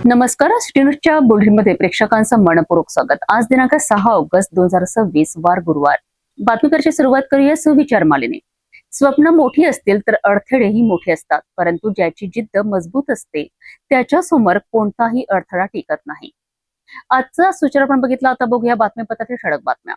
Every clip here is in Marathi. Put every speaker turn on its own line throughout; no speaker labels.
नमस्कार. सिटी न्यूजच्या बुलेटिनमध्ये प्रेक्षकांचं मनपूर्वक स्वागत. आज दिनांक 6 ऑगस्ट 2026 वार गुरुवार. बातमीकरची सुरुवात करूया सुविचार मालेने. स्वप्न मोठी असतील तर अडथळेही मोठे असतात, परंतु ज्याची जिद्द मजबूत असते त्याच्या समोर कोणताही अडथळा टिकत नाही. आजचा सूचना आपण बघितला. आता बघूया बातमीपत्रातील ठळक बातम्या.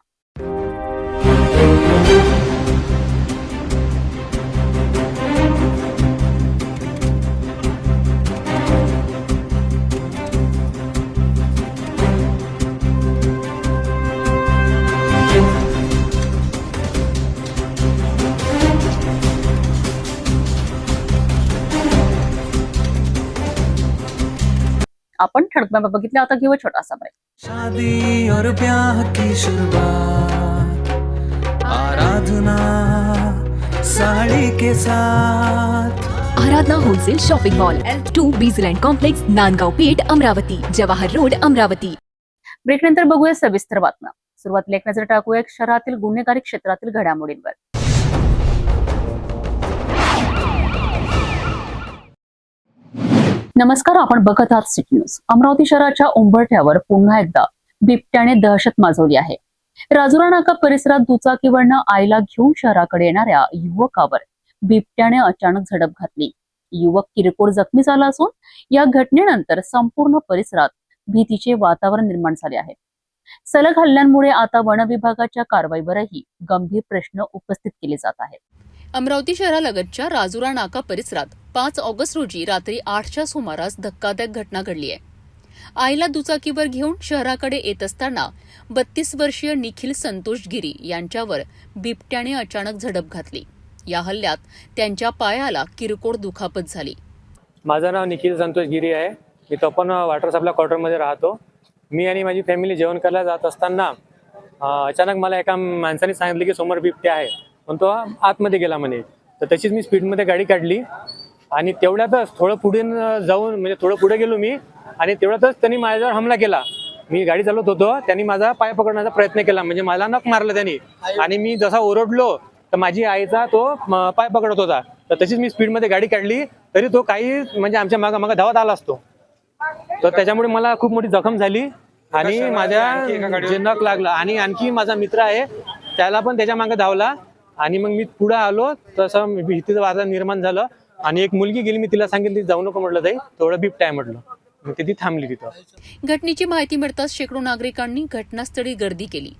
आपण ठळक बातम्या बघितल्या. आता घेऊ छोटासा ब्रेक.
शादी और ब्याह की शुरुआत, आराधना साड़ी के साथ.
Aradhana wholesale shopping mall, L2 बीझलँड कॉम्प्लेक्स, नांदगाव पेठ, अमरावती, जवाहर रोड, अमरावती.
ब्रेकनंतर बघूया सविस्तर बातम्या. सुरुवातीला एक नजर टाकूया शहरातील गुन्हेगारी क्षेत्रातील घडामोडींवर. नमस्कार. आपण बघत आहात सिटी न्यूज. अमरावती शहराच्या उंबरठ्यावर पुन्हा एकदा बिबट्याने दहशत माजवली आहे. राजुरा नाका परिसरात दुचाकीवरनं आईला घेऊन शहराकडे येणाऱ्या युवकावर बिबट्याने अचानक झडप घातली. युवक किरकोळ जखमी झाला असून या घटनेनंतर संपूर्ण परिसरात भीतीचे वातावरण निर्माण झाले आहे. सलग हल्ल्यांमुळे आता वन विभागाच्या कारवाईवरही गंभीर प्रश्न उपस्थित केले जात आहेत.
अमरावती शहरालगतच्या राजुरा नाका परिसरात 5 ऑगस्ट रोजी रात्री 8च्या सुमारास धक्कादायक घटना घडली आहे. आईला दुचाकीवर घेऊन शहराकडे येत असताना 32 वर्षीय निखिल संतोष गिरी यांच्यावर बिबट्याने अचानक झडप घातली. या हल्ल्यात त्यांच्या पायाला किरकोळ दुखापत झाली.
माझं नाव निखिल संतोष गिरी आहे. मी तपन वॉटर सप्लाय क्वार्टरमध्ये राहतो. मी आणि माझी फॅमिली जेवण करायला जात असताना अचानक मला एका माणसाने सांगितले की समोर बिबट्या आहे, पण तो आतमध्ये गेला म्हणे. तर तशीच मी स्पीडमध्ये गाडी काढली आणि तेवढ्यातच थोडं पुढे जाऊन म्हणजे थोडं पुढे गेलो मी आणि तेवढ्यातच त्यांनी माझ्यावर हमला केला. मी गाडी चालवत होतो, त्यांनी माझा पाय पकडण्याचा प्रयत्न केला, म्हणजे मला नख मारलं त्यांनी. आणि मी जसा ओरडलो तर माझी आईचा तो पाय पकडत होता. तर तशीच मी स्पीडमध्ये गाडी काढली, तरी तो काही म्हणजे आमच्या मागं धावत आला असतो. तर त्याच्यामुळे मला खूप मोठी जखम झाली आणि माझ्या जे नख लागला. आणि आणखी माझा मित्र आहे, त्याला पण त्याच्या मागे धावला आणि मग मी पुढे आलो. तसं भीतीचं वातावरण निर्माण झालं आणि एक मुलगी गेली. मी तिला सांगितलं जाऊ नको म्हटलं, ताई थोडं बिबट्या आहे म्हटलं. मग ती थांबली तिथं.
घटनेची माहिती मिळताच शेकडो नागरिकांनी घटनास्थळी गर्दी केली,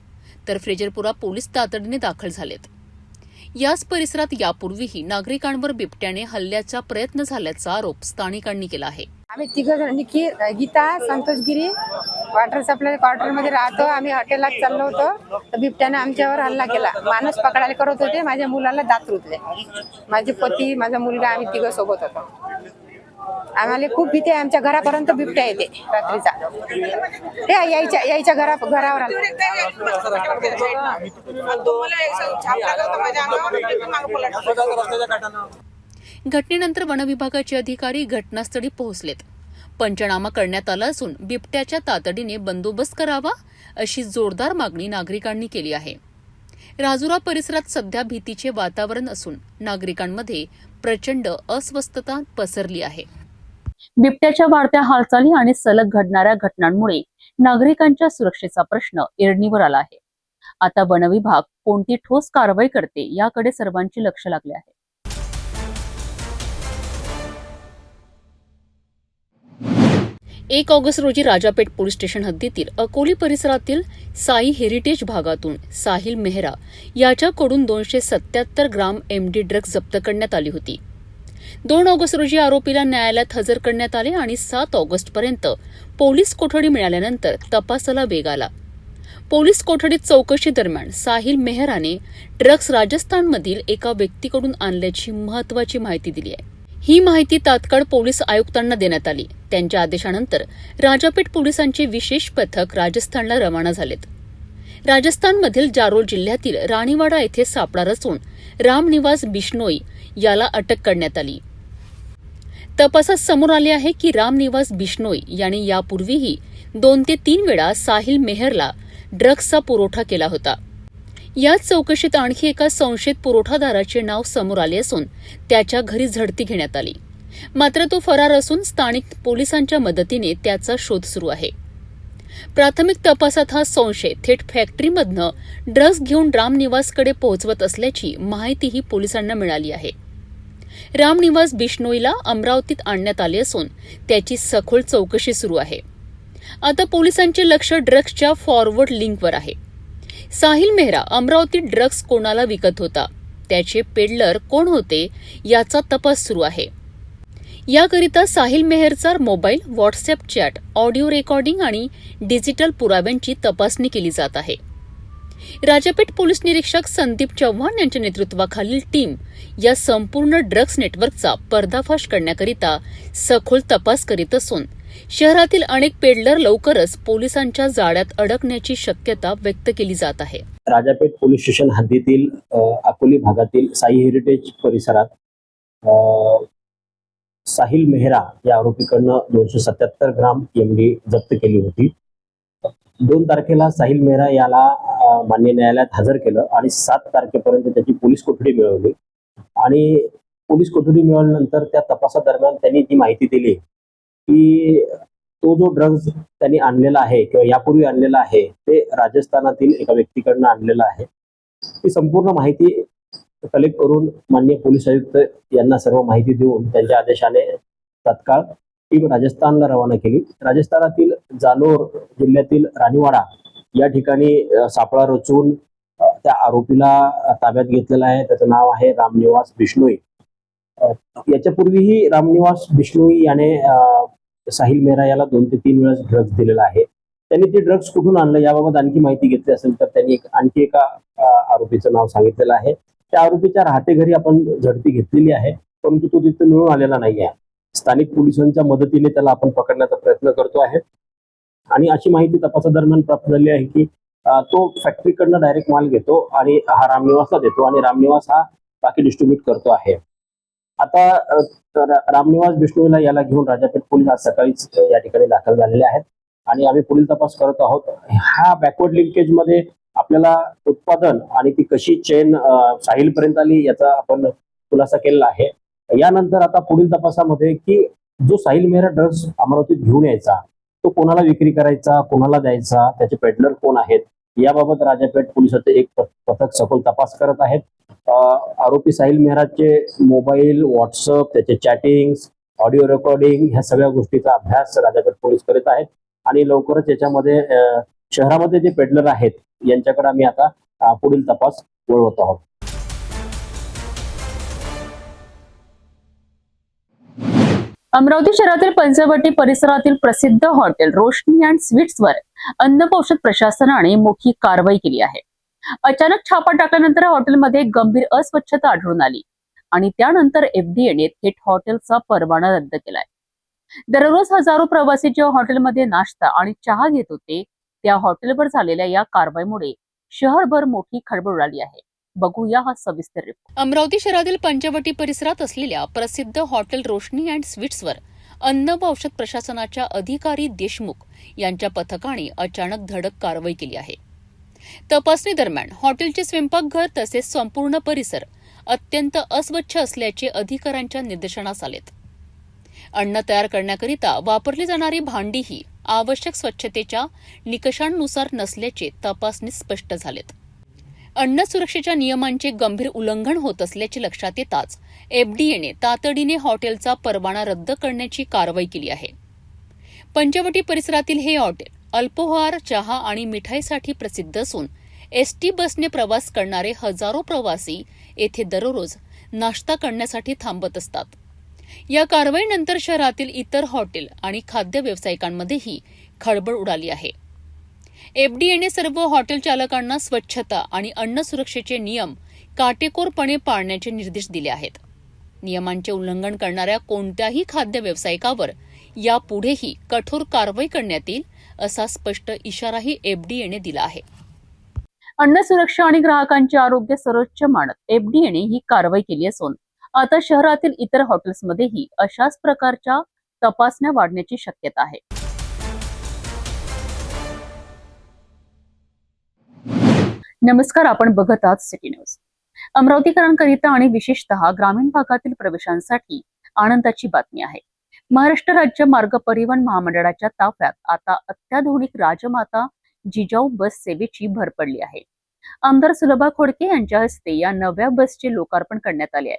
तर फ्रेजरपुरा पोलीस तातडीने दाखल झालेत. याच परिसरात यापूर्वीही नागरिकांवर बिबट्याने हल्ल्याचा प्रयत्न झाल्याचा आरोप स्थानिकांनी केला आहे.
आम्ही तिघं गीता संतोष गिरी वॉटर सप्लाय क्वार्टर मध्ये राहतो. आम्ही हॉटेलला चाललो होतो तर बिबट्याने आमच्यावर हल्ला केला. माणूस पकडायला करत होते, माझ्या मुलाला दात रुतले. माझे पती, माझा मुलगा, आम्ही तिघं सोबत होतो. आम्हाला खूप भीती आहे. आमच्या घरापर्यंत बिबट्या येते रात्रीचा. ते यायच्या घरावर आला.
घटनेनंतर वनविभागाचे अधिकारी घटनास्थळी पोहोचलेत. पंचनामा करण्यात आला असून बिबट्याच्या तातडीने बंदोबस्त करावा अशी जोरदार मागणी नागरिकांनी केली आहे. राजुरा परिसरात सध्या भीतीचे वातावरण असून नागरिकांमध्ये प्रचंड अस्वस्थता पसरली आहे.
बिबट्याच्या वाढत्या हालचाली आणि सलग घडणाऱ्या घटनांमुळे नागरिकांच्या सुरक्षेचा प्रश्न ऐरणीवर आला आहे. आता वनविभाग कोणती ठोस कारवाई करते याकडे सर्वांचे लक्ष लागले आहे.
1 ऑगस्ट रोजी राजापेठ पोलीस स्टेशन हद्दीतील अकोली परिसरातील साई हेरिटेज भागातून साहिल मेहरा याच्याकडून 277 ग्राम MD ड्रग्ज जप्त करण्यात आली होती. 2 ऑगस्ट रोजी आरोपीला न्यायालयात हजर करण्यात आले आणि 7 ऑगस्ट पर्यंत पोलीस कोठडी मिळाल्यानंतर तपासाला वेग आला. पोलीस कोठडीत चौकशी दरम्यान साहिल मेहराने ड्रग्ज राजस्थानमधील एका व्यक्तीकडून आणल्याची महत्वाची माहिती दिली आहे. ही माहिती तात्काळ पोलीस आयुक्तांना देण्यात आली. त्यांच्या आदेशानंतर राजापेठ पोलिसांचे विशेष पथक राजस्थानला रवाना झालेत. राजस्थानमधील जारोल जिल्ह्यातील राणीवाडा येथे सापळा रचून रामनिवास बिश्नोई याला अटक करण्यात आली. तपासात समोर आले आहे की रामनिवास बिश्नोई यांनी यापूर्वीही 2 ते 3 वेळा साहिल मेहरला ड्रग्जचा पुरवठा केला होता. याच चौकशीत आणखी एका संशयित पुरवठादाराचे नाव समोर आले असून त्याच्या घरी झडती घेण्यात आली. मात्र तो फरार असून स्थानिक पोलिसांच्या मदतीने त्याचा शोध सुरू आहे. प्राथमिक तपासात हा संशय थेट फॅक्टरीमधनं ड्रग्ज घेऊन रामनिवासकडे पोहोचवत असल्याची माहितीही पोलिसांना मिळाली आहे. रामनिवास बिश्नोईला अमरावतीत आणण्यात आले असून त्याची सखोल चौकशी सुरू आहे. आता पोलिसांचे लक्ष ड्रग्जच्या फॉरवर्ड लिंकवर आहे. साहिल मेहरा अमरावतीत ड्रग्ज कोणाला विकत होता, त्याचे पेडलर कोण होते याचा तपास सुरू आहे. याकरिता साहिल मेहरचा mobile, WhatsApp chat, audio recording आणि डिजिटल पुराव्यांची तपासणी केली जात आहे. राजापेठ पोलीस निरीक्षक संदीप चव्हाण यांच्या नेतृत्वाखालील टीम या संपूर्ण ड्रग्ज नेटवर्कचा पर्दाफाश करण्याकरिता सखोल तपास करीत असून शहरातील अनेक पेडलर लवकरच पोलिसांच्या जाळ्यात अडकण्याची शक्यता व्यक्त केली जात आहे.
राजापेठ पोलीस स्टेशन हद्दीतील अकोली भागातील साई हेरिटेज परिसरात साहिल मेहरा या आरोपीकडनं 277 ग्राम एमडी जप्त केली होती. 2 तारखेला साहिल मेहरा याला मान्य न्यायालयात हजर केलं आणि 7 तारखेपर्यंत त्याची पोलीस कोठडी मिळवली. आणि पोलीस कोठडी मिळवल्यानंतर त्या तपासादरम्यान त्यांनी जी माहिती दिली की तो जो ड्रग्ज त्यांनी आणलेला आहे किंवा यापूर्वी आणलेला आहे ते राजस्थानातील एका व्यक्तीकडनं आणलेला आहे. ही संपूर्ण माहिती कलेक्ट करून माननीय पोलीस आयुक्त यांना सर्व माहिती देऊन त्यांच्या आदेशाने तत्काळ टीम राजस्थानला रवाना केली. राजस्थानातील जालोर जिल्ह्यातील रानीवाडा या ठिकाणी सापळा रचून त्या आरोपीला ताब्यात घेतलेला आहे. त्याचं नाव आहे रामनिवास बिश्नोई. याच्यापूर्वीही रामनिवास बिश्नोई याने साहिल मेहरा याला 2 ते 3 वेळेस ड्रग्ज दिलेला आहे. त्यांनी ते ड्रग्ज कुठून आणलं याबाबत आणखी माहिती घेतली असेल तर त्यांनी आणखी एका आरोपीचं नाव सांगितलेलं आहे. त्या आरोपीच्या राहते घरी आपण झडती घेतलेली आहे, परंतु तो तिथे मिळून आलेला नाही आहे. स्थानिक पोलिसांच्या मदतीने त्याला आपण पकडण्याचा प्रयत्न करतो आहे. आणि अशी माहिती तपासादरम्यान प्राप्त झाली आहे की तो फॅक्टरीकडनं डायरेक्ट माल घेतो आणि हा रामनिवासला देतो आणि रामनिवास हा बाकी डिस्ट्रीब्यूट करतो आहे. आता रामनिवास बिश्नोईला याला घेऊन राजापेठ पोलीस आज सकाळीच या ठिकाणी दाखल झालेले आहेत आणि आम्ही पुढील तपास करत आहोत. हा बॅकवर्ड लिंकेज मध्ये आपल्याला उत्पादन आणि ती कशी चेन साहिल पर्यंत आली याचा आपण खुलासा केलेला आहे. यानंतर आता पुढील तपासामध्ये की जो साहिल मेहरा ड्रग्ज अमरावतीत घेऊन यायचा तो कोणाला विक्री करायचा, कोणाला द्यायचा, त्याचे पेडलर कोण आहेत याबाबत राजापेठ पोलिसाचे एक पथक सखोल तपास करत आहेत. आरोपी साहिल मेहराचे मोबाईल, व्हॉट्सअप, त्याचे चॅटिंग्स, ऑडिओ रेकॉर्डिंग ह्या सगळ्या गोष्टीचा अभ्यास राजापेठ पोलीस करीत आहेत आणि लवकरच याच्यामध्ये शहरामध्ये जे पेडलर आहेत यांच्याकडे आम्ही आता पुढील तपास वळवत आहोत.
अमरावती शहरातील पंचवटी परिसरातील प्रसिद्ध हॉटेल रोशनी अँड स्वीट्सवर अन्न औषध प्रशासनाने मोठी कारवाई केली आहे. अचानक छापा टाकल्यानंतर हॉटेलमध्ये गंभीर अस्वच्छता आढळून आली आणि त्यानंतर एफडीएने थेट हॉटेलचा परवाना रद्द केलाय. दररोज हजारो प्रवासी जे हॉटेलमध्ये नाश्ता आणि चहा घेत होते त्या हॉटेलवर झालेल्या या कारवाईमुळे शहरभर मोठी खळबळ उडाली आहे. बघूया हा सविस्तर रिपोर्ट.
अमरावती शहरातील पंचवटी परिसरात असलेल्या प्रसिद्ध हॉटेल रोशनी अँड स्वीट्सवर अन्न व औषध प्रशासनाच्या अधिकारी देशमुख यांच्या पथकाने अचानक धडक कारवाई केली आहे. तपासणी दरम्यान हॉटेलचे स्वयंपाकघर तसेच संपूर्ण परिसर अत्यंत अस्वच्छ असल्याचे अधिकाऱ्यांच्या निदर्शनास आलेत. अन्न तयार करण्याकरिता वापरली जाणारी भांडीही आवश्यक स्वच्छतेच्या निकषांनुसार नसल्याचे तपासणीत स्पष्ट झालेत. अन्न सुरक्षेच्या नियमांचे गंभीर उल्लंघन होत असल्याचे लक्षात येताच एफडीएने तातडीने हॉटेलचा परवाना रद्द करण्याची कारवाई केली आहे. पंचवटी परिसरातील हे हॉटेल अल्पोहार, चहा आणि मिठाईसाठी प्रसिद्ध असून एसटी बसने प्रवास करणारे हजारो प्रवासी येथे दररोज नाश्ता करण्यासाठी थांबत असतात. या कारवाईनंतर शहरातील इतर हॉटेल आणि खाद्य व्यावसायिकांमध्येही खळबळ उडाली आहे. एफडीएने सर्व हॉटेल चालकांना स्वच्छता आणि अन्न सुरक्षेचे नियम काटेकोरपणे पाळण्याचे निर्देश दिले आहेत. नियमांचे उल्लंघन करणाऱ्या कोणत्याही खाद्य व्यावसायिकावर यापुढेही कठोर कारवाई करण्यात येईल असा स्पष्ट इशाराही एफडीएने दिला आहे.
अन्न सुरक्षा आणि ग्राहकांचे आरोग्य सर्वोच्च मानत एफडीएने ही कारवाई केली असून आता शहरातील इतर हॉटेल्समध्येही अशाच प्रकारच्या तपासण्या वाढण्याची शक्यता आहे. नमस्कार, आपण बघत आहात सिटी न्यूज. अमरावतीकरांकरिता आणि विशेषतः ग्रामीण भागातील प्रवेशांसाठी आनंदाची बातमी आहे. महाराष्ट्र राज्य मार्ग परिवहन महामंडळाच्या ताफ्यात आता अत्याधुनिक राजमाता जिजाऊ बस सेवेची भर पडली आहे. आमदार सुलभा खोडके यांच्या हस्ते या नव्या बसचे लोकार्पण करण्यात आले आहे.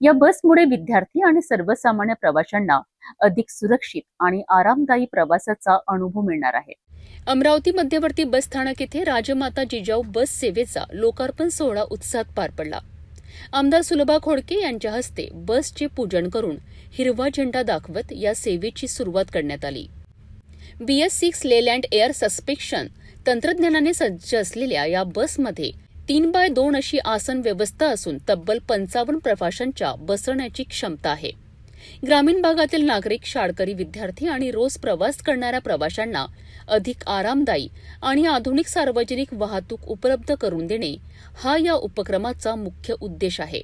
या बसमुळे विद्यार्थी आणि सर्वसामान्य प्रवाशांना अधिक सुरक्षित आणि आरामदायी प्रवासाचा अनुभव मिळणार आहे.
अमरावती मध्यवर्ती बस स्थानक येथे राजमाता जिजाऊ बस सेवेचा लोकार्पण सोहळा उत्साहात पार पडला. आमदार सुलभा खोडके यांच्या हस्ते बसचे पूजन करून हिरवा झेंडा दाखवत या सेवेची सुरुवात करण्यात आली. BS6 लेलँड एअर सस्पेन्शन तंत्रज्ञानाने सज्ज असलेल्या या बसमध्ये 3x2 अशी आसन व्यवस्था असून तब्बल 55 प्रवाशांच्या बसण्याची क्षमता आहे. ग्रामीण भागातील नागरिक, शाळकरी विद्यार्थी आणि रोज प्रवास करणाऱ्या प्रवाशांना अधिक आरामदायी आणि आधुनिक सार्वजनिक वाहतूक उपलब्ध करून देणे हा या उपक्रमाचा मुख्य उद्देश आहे.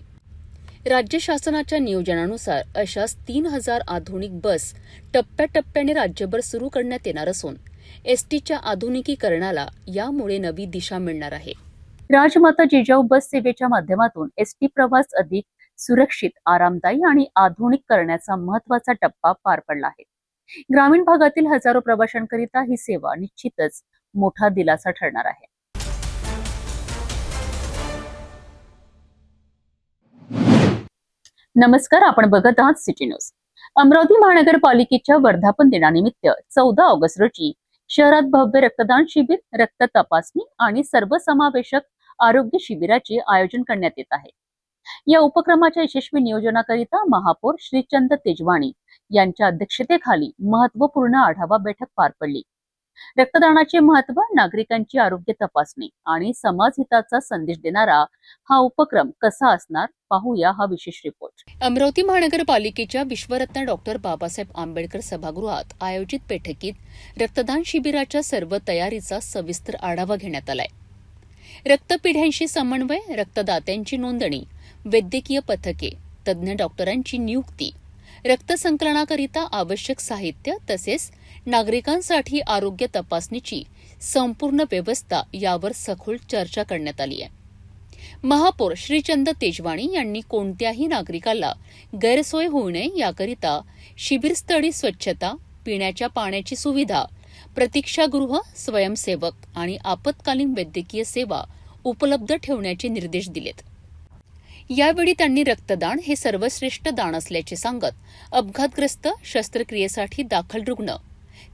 राज्य शासनाच्या नियोजनानुसार अशाच 3000 आधुनिक बस टप्प्याटप्प्याने राज्यभर सुरू करण्यात येणार असून एसटीच्या आधुनिकीकरणाला यामुळे नवी दिशा मिळणार आहे.
राजमाता जिजाऊ बस सेवेच्या माध्यमातून एसटी प्रवास अधिक सुरक्षित, आरामदायी आणि आधुनिक करण्याचा महत्वाचा टप्पा पार पडला आहे. ग्रामीण भागातील हजारो प्रवाशांकरिता ही सेवा निश्चितच मोठा दिलासा ठरणार आहे. नमस्कार, आपण बघत आहात सिटी न्यूज. अमरावती महानगरपालिकेच्या वर्धापन दिनानिमित्त 14 ऑगस्ट रोजी शहरात भव्य रक्तदान शिबिर, रक्त तपासणी आणि सर्वसमावेशक आरोग्य शिबिराचे आयोजन करण्यात येत आहे. या उपक्रमाच्या यशस्वी नियोजनाकरिता महापौर श्रीचंद तेजवाणी यांच्या अध्यक्षतेखाली महत्वपूर्ण आढावा बैठक पार पडली. रक्तदानाचे महत्व, नागरिकांची आरोग्य तपासणी आणि समाजहिताचा संदेश देणारा हा उपक्रम कसा असणार, पाहूया हा विशेष रिपोर्ट.
अमरावती महानगरपालिकेच्या विश्वरत्न डॉक्टर बाबासाहेब आंबेडकर सभागृहात आयोजित बैठकीत रक्तदान शिबिराच्या सर्व तयारीचा सविस्तर आढावा घेण्यात आलाय. रक्तपेढ्यांशी समन्वय, रक्तदात्यांची नोंदणी, वैद्यकीय पथके, तज्ज्ञ डॉक्टरांची नियुक्ती, रक्त संकलनाकरिता आवश्यक साहित्य तसेच नागरिकांसाठी आरोग्य तपासणीची संपूर्ण व्यवस्था यावर सखोल चर्चा करण्यात आली आहे. महापौर श्रीचंद तेजवाणी यांनी कोणत्याही नागरिकाला गैरसोय होऊ नये याकरिता शिबिरस्थळी स्वच्छता, पिण्याच्या पाण्याची सुविधा, प्रतीक्षागृह, स्वयंसेवक आणि आपत्कालीन वैद्यकीय सेवा उपलब्ध ठेवण्याचे निर्देश दिलेत. यावेळी त्यांनी रक्तदान हे सर्वश्रेष्ठ दान असल्याचे सांगत अपघातग्रस्त, शस्त्रक्रियेसाठी दाखल रुग्ण,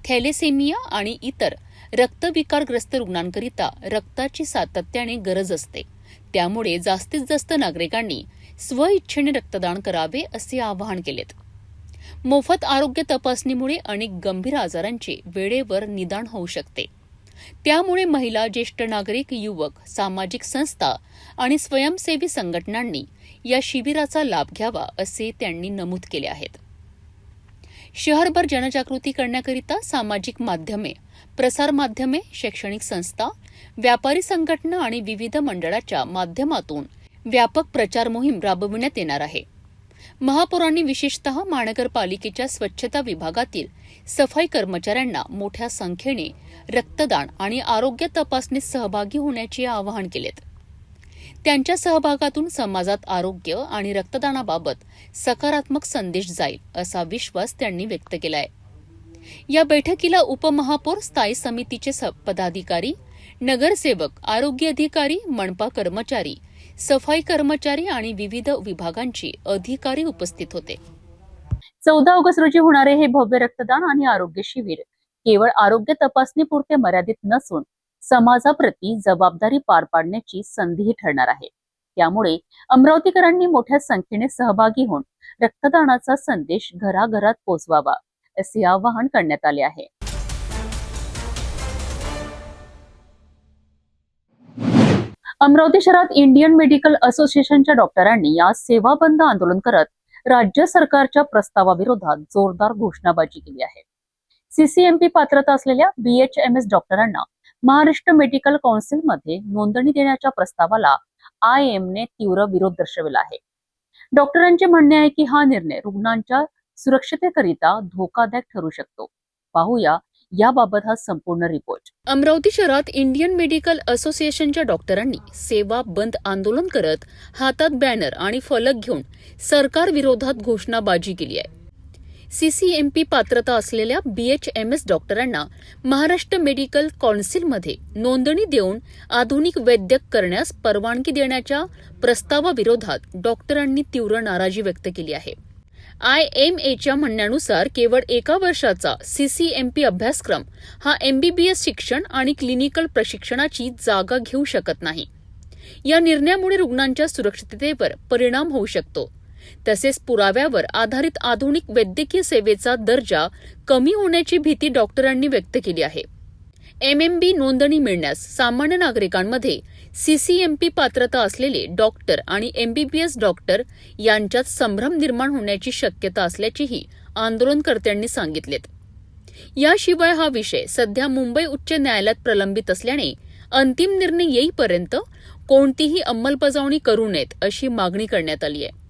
थॅलेसेमिया आणि इतर रक्तविकारग्रस्त रुग्णांकरिता रक्ताची सातत्याने गरज असते. त्यामुळे जास्तीत जास्त नागरिकांनी स्वइच्छेने रक्तदान करावे असे आवाहन केलेत. मोफत आरोग्य तपासणीमुळे अनेक गंभीर आजारांचे वेळेवर निदान होऊ शकते. त्यामुळे महिला, ज्येष्ठ नागरिक, युवक, सामाजिक संस्था आणि स्वयंसेवी संघटनांनी या शिबिराचा लाभ घ्यावा असे त्यांनी नमूद केले आहेत. शहरभर जनजागृती करण्याकरिता सामाजिक माध्यमे, प्रसारमाध्यमे, शैक्षणिक संस्था, व्यापारी संघटना आणि विविध मंडळाच्या माध्यमातून व्यापक प्रचार मोहीम राबविण्यात येणार आहे. महापौरांनी विशेषतः महानगरपालिकेच्या स्वच्छता विभागातील सफाई कर्मचाऱ्यांना मोठ्या संख्येने रक्तदान आणि आरोग्य तपासणीत सहभागी होण्याचे आवाहन केलेत. त्यांच्या सहभागातून समाजात आरोग्य आणि रक्तदानाबाबत सकारात्मक संदेश जाईल असा विश्वास त्यांनी व्यक्त केला आहे. या बैठकीला उपमहापौर, स्थायी समितीचे पदाधिकारी, नगरसेवक, आरोग्य अधिकारी, मनपा कर्मचारी, सफाई कर्मचारी आणि विविध विभागांचे अधिकारी उपस्थित होते.
14 ऑगस्ट रोजी होणारे हे भव्य रक्तदान आणि आरोग्य शिबिर केवळ आरोग्य तपासणीपुरते मर्यादित नसून समाजाप्रती जबाबदारी पार पाडण्याची संधीही ठरणार आहे. त्यामुळे अमरावतीकरांनी मोठ्या संख्येने सहभागी होऊन रक्तदानाचा संदेश घराघरात पोहोचवावा असे आवाहन करण्यात आले आहे. अमरावती शहरात इंडियन मेडिकल असोसिएशनच्या डॉक्टरांनी आज सेवा बंद आंदोलन करत राज्य सरकारच्या प्रस्तावाविरोधात जोरदार घोषणाबाजी केली आहे. CCMP पात्रता असलेल्या BHMS डॉक्टरांना महाराष्ट्र मेडिकल काउन्सिलमध्ये नोंदणी देण्याच्या प्रस्तावाला IM ने तीव्र विरोध दर्शविला आहे. डॉक्टरांचे म्हणणे आहे की हा निर्णय रुग्णांच्या सुरक्षतेकरिता धोकादायक ठरू शकतो. पाहूया याबाबत हा संपूर्ण रिपोर्ट.
अमरावती शहरात इंडियन मेडिकल असोसिएशनच्या डॉक्टरांनी सेवा बंद आंदोलन करत हातात बॅनर आणि फलक घेऊन सरकार विरोधात घोषणाबाजी केली आहे. सीसीएमपी पात्रता असलेल्या BHMS डॉक्टरांना महाराष्ट्र मेडिकल कौन्सिलमध्ये नोंदणी देऊन आधुनिक वैद्यक करण्यास परवानगी देण्याच्या प्रस्तावाविरोधात डॉक्टरांनी तीव्र नाराजी व्यक्त केली आहे. IMAच्या म्हणण्यानुसार केवळ 1 वर्षाचा CCMP अभ्यासक्रम हा MBBS शिक्षण आणि क्लिनिकल प्रशिक्षणाची जागा घेऊ शकत नाही. या निर्णयामुळे रुग्णांच्या सुरक्षिततेवर परिणाम होऊ शकतो. तसेच पुराव्यावर आधारित आधुनिक वैद्यकीय सेवेचा दर्जा कमी होण्याची भीती डॉक्टरांनी व्यक्त केली आहे. MMB नोंदणी मिळण्यास सामान्य नागरिकांमध्ये CCMP पात्रता असलेले डॉक्टर आणि MBBS डॉक्टर यांच्यात संभ्रम निर्माण होण्याची शक्यता असल्याचेही आंदोलनकर्त्यांनी सांगितलेत. याशिवाय हा विषय सध्या मुंबई उच्च न्यायालयात प्रलंबित असल्याने अंतिम निर्णय येईपर्यंत कोणतीही अंमलबजावणी करू नयेत अशी मागणी करण्यात आली आहे.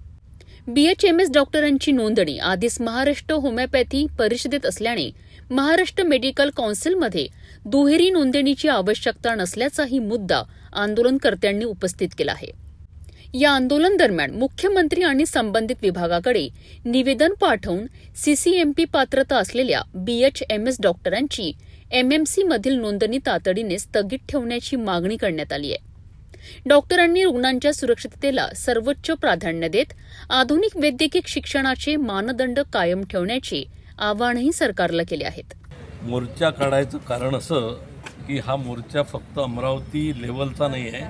BHMS डॉक्टरांची नोंदणी आधीच महाराष्ट्र होमिओपॅथी परिषदेत असल्याने महाराष्ट्र मेडिकल कौन्सिलमध्ये दुहेरी नोंदणीची आवश्यकता नसल्याचाही मुद्दा आंदोलनकर्त्यांनी उपस्थित केला आहे. या आंदोलन दरम्यान मुख्यमंत्री आणि संबंधित विभागाकडे निवेदन पाठवून CCMP पात्रता असलेल्या BHMS डॉक्टरांची MMC मधील नोंदणी तातडीने स्थगित ठेवण्याची मागणी करण्यात आली आहे. डॉक्टरांनी रुग्णांच्या सुरक्षिततेला सर्वोच्च प्राधान्य देत आधुनिक वैद्यकीय शिक्षणाचे मानदंड कायम ठेवण्याचे आवाहनही सरकारला केले आहेत.
मोर्चा काढायचं कारण असं की हा मोर्चा फक्त अमरावती लेवलचा नाही आहे.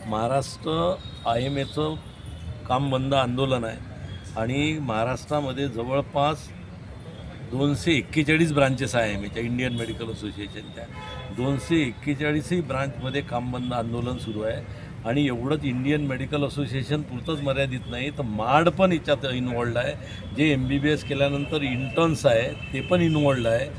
महाराष्ट्र IMAचं काम बंद आंदोलन आहे आणि महाराष्ट्रामध्ये जवळपास 241 ब्रांचेस आहे IMAच्या, इंडियन मेडिकल असोसिएशनच्या. 241ही ब्रांचमध्ये काम बंद आंदोलन सुरू आहे. आणि एवढंच इंडियन मेडिकल असोसिएशन पुरतंच मर्यादित नाही तर माड पण याच्यात इन्वॉल्ड आहे. जे MBBS केल्यानंतर इंटर्न्स आहे ते पण इन्वॉल्ड आहे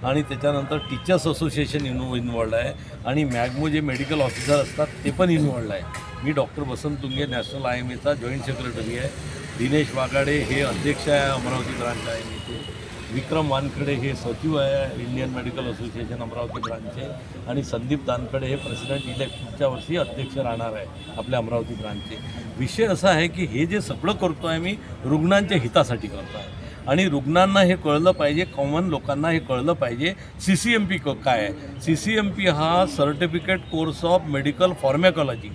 आणि त्याच्यानंतर टीचर्स असोसिएशन इन्वॉल्ड आहे आणि मॅगमो जे मेडिकल ऑफिसर असतात ते पण इन्वॉल्ड आहे. मी डॉक्टर वसंत तुंगे नॅशनल IMAचा जॉईंट सेक्रेटरी आहे. दिनेश वाघाडे हे अध्यक्ष आहे अमरावती ब्रांच IMAचे. विक्रम वानखडे हे सचिव आहे इंडियन मेडिकल असोसिएशन अमरावती ब्रांचचे आणि संदीप दानकडे हे प्रेसिडेंट इलेक्ट पुढच्या वर्षी अध्यक्ष राहणार आहे आपल्या अमरावती ब्रांचचे. विषय असा आहे की हे जे सगळं करतो आहे मी रुग्णांच्या हितासाठी करतो आहे आणि रुग्णांना हे कळलं पाहिजे, कॉमन लोकांना हे कळलं पाहिजे CCMP काय आहे. CCMP हा certificate course of medical pharmacology,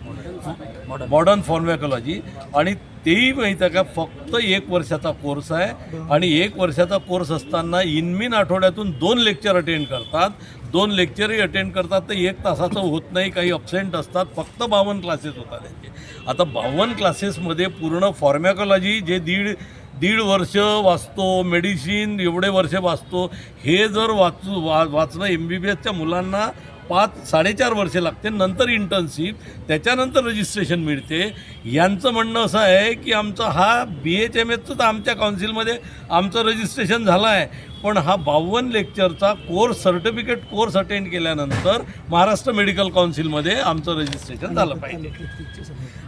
modern pharmacology आणि तेही माहीत आहे का फक्त 1 वर्षाचा कोर्स आहे आणि 1 वर्षाचा कोर्स असताना इनमिन आठवड्यातून 2 लेक्चर अटेंड करतात. 2 लेक्चरही अटेंड करतात तर 1 तासाचं होत नाही, काही अब्सेंट असतात. फक्त 52 क्लासेस होतात त्यांचे. आता 52 क्लासेसमध्ये पूर्ण फॉर्मॅकॉलॉजी जे दीड वर्ष वाचतो, मेडिसिन एवढे वर्ष वाचतो, हे जर वाचणं MBBSच्या मुलांना 5-4.5 वर्षे लागते. नंतर इंटर्नशिप, त्याच्यानंतर रजिस्ट्रेशन मिळते. यांचं म्हणणं असं आहे की आमचा हा BHMSचं तर आमच्या काउन्सिलमध्ये आमचं रजिस्ट्रेशन झालं आहे पण हा 52 लेक्चरचा कोर्स सर्टिफिकेट कोर्स अटेंड केल्यानंतर महाराष्ट्र मेडिकल काउन्सिलमध्ये आमचं रजिस्ट्रेशन झालं पाहिजे.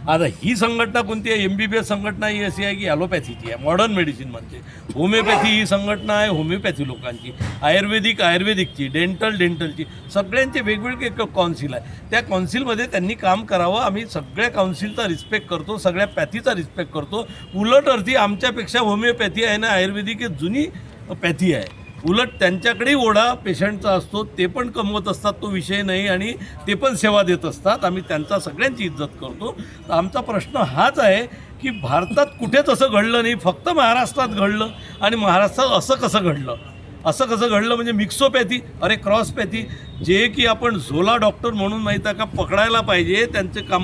आता ही संघटना कोणती आहे? MBBS संघटना ही अशी आहे की ॲलोपॅथीची आहे, मॉडर्न मेडिसिन म्हणते. होमिओपॅथी ही संघटना आहे होमिओपॅथी लोकांची, आयुर्वेदिकची, डेंटलची, सगळ्यांचे वेगवेगळे काउन्सिल आहे. त्या काउन्सिलमध्ये त्यांनी काम करावं. आम्ही सगळ्या काउन्सिलचा रिस्पेक्ट करतो, सगळ्या पॅथीचा रिस्पेक्ट करतो. उलट अर्थी आमच्यापेक्षा होमिओपॅथी आहे ना आयुर्वेदिक जुनी पॅथी आहे. उलट त्यांच्याकडेही ओढा पेशंटचा असतो, ते पण कमवत असतात, तो विषय नाही आणि ते पण सेवा देत असतात. आम्ही त्यांचा सगळ्यांची इज्जत करतो. तर आमचा प्रश्न हाच आहे की भारतात कुठेच असं घडलं नाही, फक्त महाराष्ट्रात घडलं. आणि महाराष्ट्रात असं कसं घडलं म्हणजे मिक्सोपॅथी, अरे क्रॉसपॅथी, जे की आपण झोला डॉक्टर म्हणून माहीत आहे का पकडायला पाहिजे. त्यांचे काम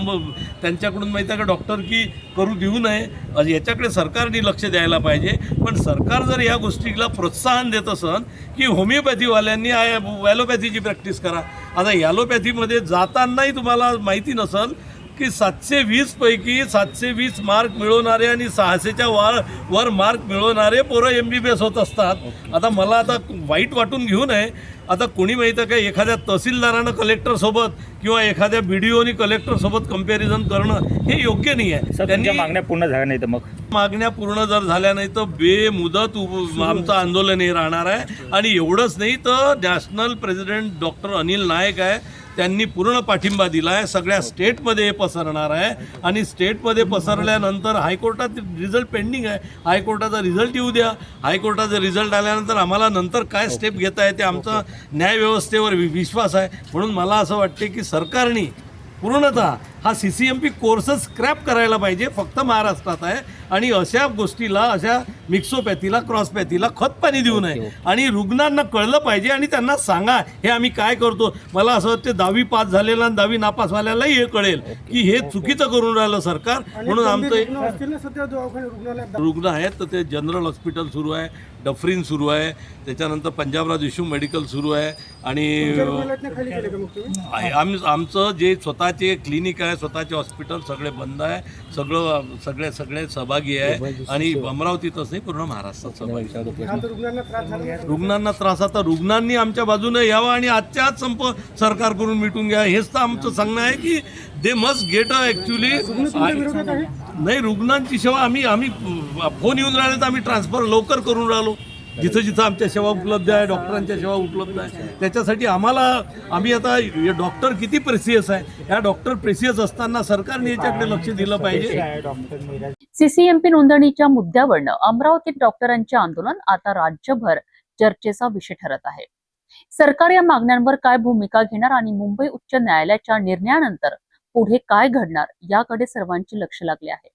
त्यांच्याकडून माहीत आहे का डॉक्टर की करू देऊ नये, याच्याकडे सरकारने लक्ष द्यायला पाहिजे. पण सरकार जर या गोष्टीला प्रोत्साहन देत असन की होमिओपॅथीवाल्यांनी ॲलोपॅथीची प्रॅक्टिस करा. आता ॲलोपॅथीमध्ये जातानाही तुम्हाला माहिती नसेल की 720 पैकी 720 मार्क मिळवणारे आणि 600च्या वर मार्क मिळवणारे पोरं MBBS होत असतात. आता मला आता वाईट वाटून घेऊ नये. आता कोणी माहिती काय, एखाद्या तहसीलदारानं कलेक्टरसोबत किंवा एखाद्या BDOनी कलेक्टरसोबत कंपॅरिझन करणं हे योग्य नाही आहे. त्यांनी
मागण्या पूर्ण झाल्या नाही तर मग
मागण्या पूर्ण जर झाल्या नाही तर बेमुदत आमचं आंदोलन हे राहणार आहे. आणि एवढंच नाही तर national president doctor Anil Naik आहे, त्यांनी पूर्ण पाठिंबा दिला आहे. सगळ्या स्टेटमध्ये हे पसरणार आहे आणि स्टेटमध्ये पसरल्यानंतर हायकोर्टात रिझल्ट पेंडिंग आहे. हायकोर्टाचा रिझल्ट येऊ द्या. हायकोर्टाचा रिझल्ट आल्यानंतर आम्हाला नंतर काय स्टेप घेता येते, आमचा न्यायव्यवस्थेवर विश्वास आहे. म्हणून मला असं वाटते की सरकारने पूर्णतः हा CCMP कोर्सेस स्क्रॅप करायला पाहिजे. फक्त महाराष्ट्रात आहे आणि अशा गोष्टीला, अशा मिक्सोपॅथीला, क्रॉसपॅथीला खतपाणी देऊ नये. आणि रुग्णांना कळलं पाहिजे आणि त्यांना सांगा हे आम्ही काय करतो. मला असं वाटतं 10वी पास झालेला आणि 10वी नापासवाल्यालाही हे कळेल की हे चुकीचं करून राहिलं सरकार. म्हणून आमचं रुग्ण आहेत तर ते जनरल हॉस्पिटल सुरू आहे, डफरीन सुरू आहे, त्याच्यानंतर पंजाबराव देशमुख मेडिकल सुरू आहे. आणि आमचं जे स्वतःचे क्लिनिक आहे, स्वतःचे हॉस्पिटल सगळे बंद आहे. सगळे सहभागी आहे आणि अमरावतीतच नाही पूर्ण महाराष्ट्रात सहभागी आहे. रुग्णांना त्रास, आता रुग्णांनी आमच्या बाजूने यावं आणि आजच्या आज संप सरकार करून मिटून घ्या हेच तर आमचं सांगणं आहे की दे मस्ट गेट ॲक्च्युली. नाही, रुग्णांची सेवा आम्ही फोन येऊन राहिले तर आम्ही ट्रान्सफर लवकर करून राहिलो. जिथं जिथं आमच्या सेवा उपलब्ध आहे, डॉक्टरांच्या सेवा उपलब्ध आहे, त्याच्यासाठी आम्ही आता डॉक्टर किती प्रेसियस आहे. या डॉक्टर प्रेसियस असताना सरकारने याच्याकडे लक्ष दिलं पाहिजे.
CCMP नोंदणीच्या मुद्द्यावरनं अमरावतीत डॉक्टरांचे आंदोलन आता राज्यभर चर्चेचा विषय ठरत आहे. सरकार या मागण्यांवर काय भूमिका घेणार आणि मुंबई उच्च न्यायालयाच्या निर्णयानंतर पुढे काय घडणार याकडे सर्वांचे लक्ष लागले आहे.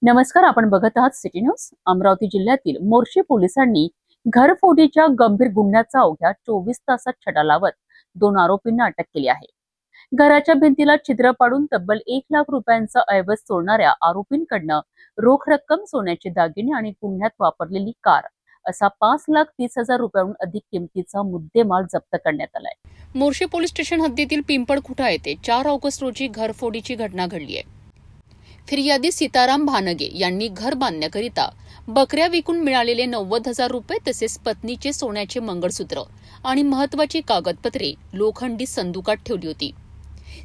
नमस्कार, आपण बघत आहात सिटी न्यूज. अमरावती जिल्ह्यातील मोर्शी पोलिसांनी घरफोडीच्या गंभीर गुन्ह्याचा अवघ्या 24 तासात छडा लावत 2 आरोपींना अटक केली आहे. घराच्या भिंतीला छिद्र पाडून तब्बल 1 लाख रुपयांचा ऐवज चोरणाऱ्या आरोपींकडनं रोख रक्कम, सोन्याचे दागिने आणि गुन्ह्यात वापरलेली कार असा 5,30,000 रुपयांहून अधिक किमतीचा मुद्देमाल जप्त करण्यात आलाय.
मोर्शी पोलीस स्टेशन हद्दीतील पिंपळखुटा येथे 4 ऑगस्ट रोजी घरफोडीची घटना घडली आहे. फिर्यादी सीताराम भानगे यांनी घर बांधण्याकरिता बकऱ्या विकून मिळालेले 90,000 रुपये तसेच पत्नीचे सोन्याचे मंगळसूत्र आणि महत्वाची कागदपत्रे लोखंडी संदुकात ठेवली होती.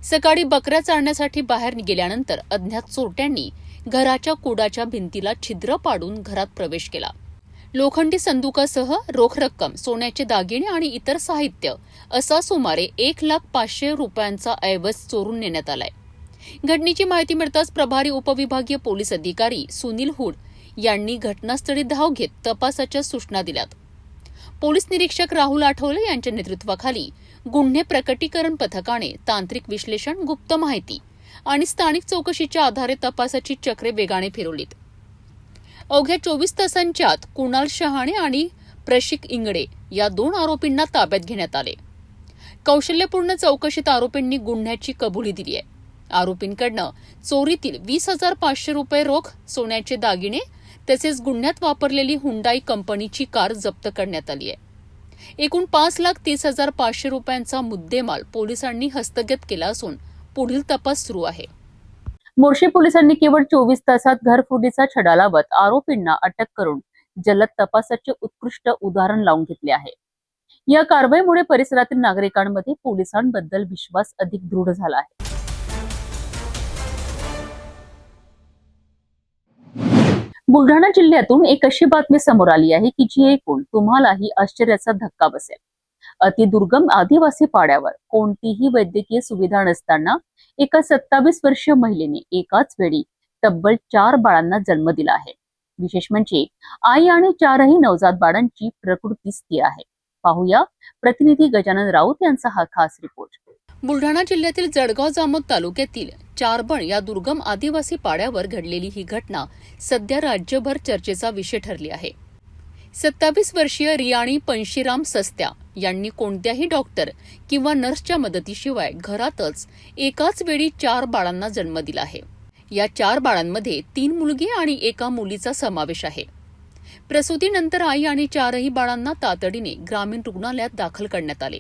सकाळी बकऱ्या चारण्यासाठी बाहेर गेल्यानंतर अज्ञात चोरट्यांनी घराच्या कुडाच्या भिंतीला छिद्र पाडून घरात प्रवेश केला. लोखंडी संदुकासह रोख रक्कम, सोन्याचे दागिने आणि इतर साहित्य असा सुमारे 1,05,000 रुपयांचा ऐवज चोरून नेण्यात आलाय. घटनेची माहिती मिळताच प्रभारी उपविभागीय पोलीस अधिकारी सुनील हुड यांनी घटनास्थळी धाव घेत तपासाच्या सूचना दिल्यात. पोलीस निरीक्षक राहुल आठवले यांच्या नेतृत्वाखाली गुन्हे प्रकटीकरण पथकाने तांत्रिक विश्लेषण, गुप्त माहिती आणि स्थानिक चौकशीच्या आधारे तपासाची चक्रे वेगाने फिरवलीत. अवघ्या 24 तासांच्या आत कुणाल शहाणे आणि प्रशिक इंगडे या 2 आरोपींना ताब्यात घेण्यात आले. कौशल्यपूर्ण चौकशीत आरोपींनी गुन्ह्याची कबुली दिली आहे. आरोपींकडनं चोरीतील 20,500 रुपये रोख, सोन्याचे दागिने तसेच गुन्ह्यात वापरलेली हुंडाई कंपनीची कार जप्त करण्यात आली आहे. एकूण 5,30,500 रुपयांचा मुद्देमाल पोलिसांनी हस्तगत केला असून पुढील तपास सुरू आहे.
मोर्शी पोलिसांनी केवळ 24 तासात घरफोडीचा छडा लावत आरोपींना अटक करून जलद तपासाचे उत्कृष्ट उदाहरण लावून घेतले आहे. या कारवाईमुळे परिसरातील नागरिकांमध्ये पोलिसांबद्दल विश्वास अधिक दृढ झाला आहे. बुलढाणा जिल्ह्यातून एक अशी बातमी समोर आली आहे की जी ऐकून तुम्हालाही आश्चर्याचा धक्का बसेल. अतिदुर्गम आदिवासी पाड्यावर कोणतीही वैद्यकीय सुविधा नसताना एका 27 वर्षीय महिलेने एकाच वेळी तब्बल 4 बाळांना जन्म दिला आहे. विशेष म्हणजे आई आणि 4ही नवजात बाळांची प्रकृती स्थिर आहे. पाहूया प्रतिनिधी गजानन राऊत यांचा हा खास रिपोर्ट.
बुलढाणा जिल्ह्यातील जळगाव जामोद तालुक्यातील चारबण या दुर्गम आदिवासी पाड्यावर घडलेली ही घटना सध्या राज्यभर चर्चेचा विषय ठरली आहे. 27 वर्षीय रियाणी पंशीराम सस्त्या यांनी कोणत्याही डॉक्टर किंवा नर्सच्या मदतीशिवाय घरातच एकाच वेळी 4 बाळांना जन्म दिला आहे. या 4 बाळांमध्ये 3 मुलगी आणि 1 मुलीचा समावेश आहे. प्रसूतीनंतर आई आणि 4ही बाळांना तातडीने ग्रामीण रुग्णालयात दाखल करण्यात आले.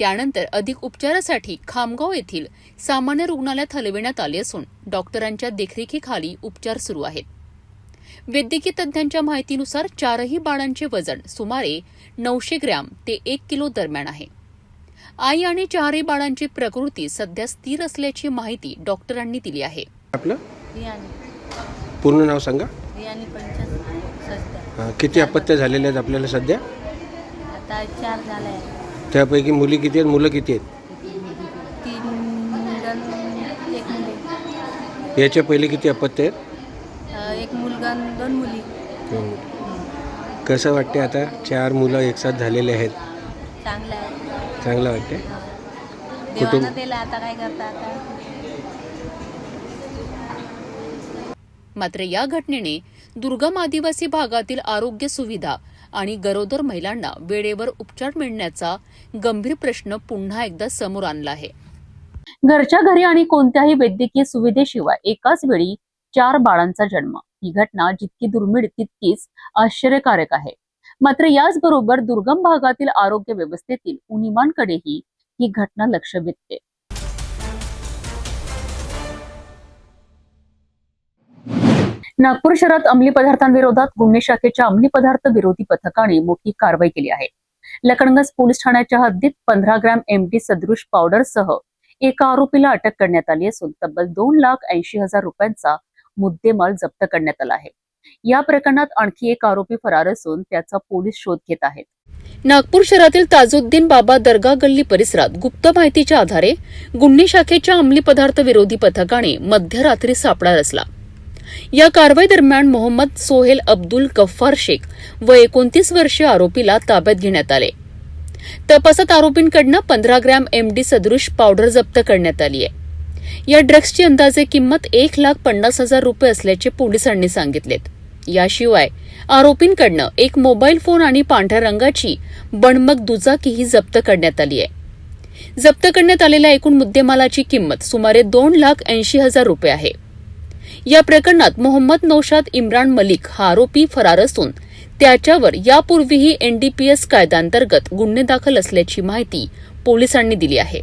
त्यानंतर अधिक उपचारासाठी खामगाव येथील सामान्य रुग्णालयात हलविण्यात आले असून डॉक्टरांच्या देखरेखीखाली उपचार सुरू आहेत. वैद्यकीय तज्ज्ञांच्या माहितीनुसार चारही बाळांचे वजन सुमारे 900 ग्रॅम ते 1 किलो दरम्यान आहे. आई आणि चारही बाळांची प्रकृती सध्या स्थिर असल्याची माहिती डॉक्टरांनी दिली आहे.
आपलं
रियानी
पूर्ण नाव सांगा.
रियानी पंचायत सध्या
किती अपत्य झालेले आहेत आपल्याला सध्या?
आता 4 झाले आहे.
त्यापैकी मुली किती आहेत, मुलं किती आहेत?
3 मुलगा 1 मुली.
याच्या पहिले किती अपत्य आहेत?
1 मुलगा 2 मुली.
कसं वाटते आता 4 मुलं एकसाथ झालेले आहेत?
चांगलं आहे.
चांगलं वाटते.
देवानं दिलं, आता काय करता आता.
मात्र या घटनेने दुर्गम आदिवासी भागातील आरोग्य सुविधा आणि गरोदर महिलांना वेळेवर उपचार मिळण्याचा गंभीर प्रश्न पुन्हा एकदा समोर आणला आहे.
घरच्या घरी आणि कोणत्याही वैद्यकीय सुविधेशिवाय एकाच वेळी 4 बाळांचा जन्म ही घटना जितकी दुर्मिळ तितकीच आश्चर्यकारक आहे. मात्र याचबरोबर दुर्गम भागातील आरोग्य व्यवस्थेतील उणिवांकडेही ही घटना लक्ष वेधते. नागपूर शहरात अंमली पदार्थांविरोधात गुन्हे शाखेच्या अंमली पदार्थ विरोधी पथकाने मोठी कारवाई केली आहे. लखनगंज पोलीस ठाण्याच्या हद्दीत 15 ग्रॅम MD सदृश पावडरसह एका आरोपीला अटक करण्यात आली असून तब्बल 2,80,000 रुपयांचा मुद्देमाल जप्त करण्यात आला आहे. या प्रकरणात आणखी एक आरोपी फरार असून त्याचा पोलीस शोध घेत आहेत.
नागपूर शहरातील ताजुद्दीन बाबा दर्गा गल्ली परिसरात गुप्त माहितीच्या आधारे गुन्हे शाखेच्या अंमली पदार्थ विरोधी पथकाने मध्यरात्री सापळा रचला. या कारवाई दरम्यान मोहम्मद सोहेल अब्दुल गफ्फार शेख व 29 वर्षीय आरोपीला ताब्यात घेण्यात आले. तपासात आरोपींकडून 15 ग्रॅम MD सदृश पावडर जप्त करण्यात आली आहे. या ड्रग्सची अंदाजे किंमत 1,50,000 रुपये असल्याचे पोलिसांनी सांगितलेत. याशिवाय आरोपींकडून एक मोबाईल फोन आणि पांढऱ्या रंगाची बनमक दुचाकीही जप्त करण्यात आली आहे. जप्त करण्यात आलेल्या एकूण मुद्देमालाची किंमत सुमारे 2,80,000 रुपये आहे. या प्रकरणात मोहम्मद नौशाद इम्रान मलिक हा आरोपी फरार असून त्याच्यावर यापूर्वीही NDPS कायद्याअंतर्गत गुन्हे दाखल असल्याची माहिती पोलिसांनी दिली आहे.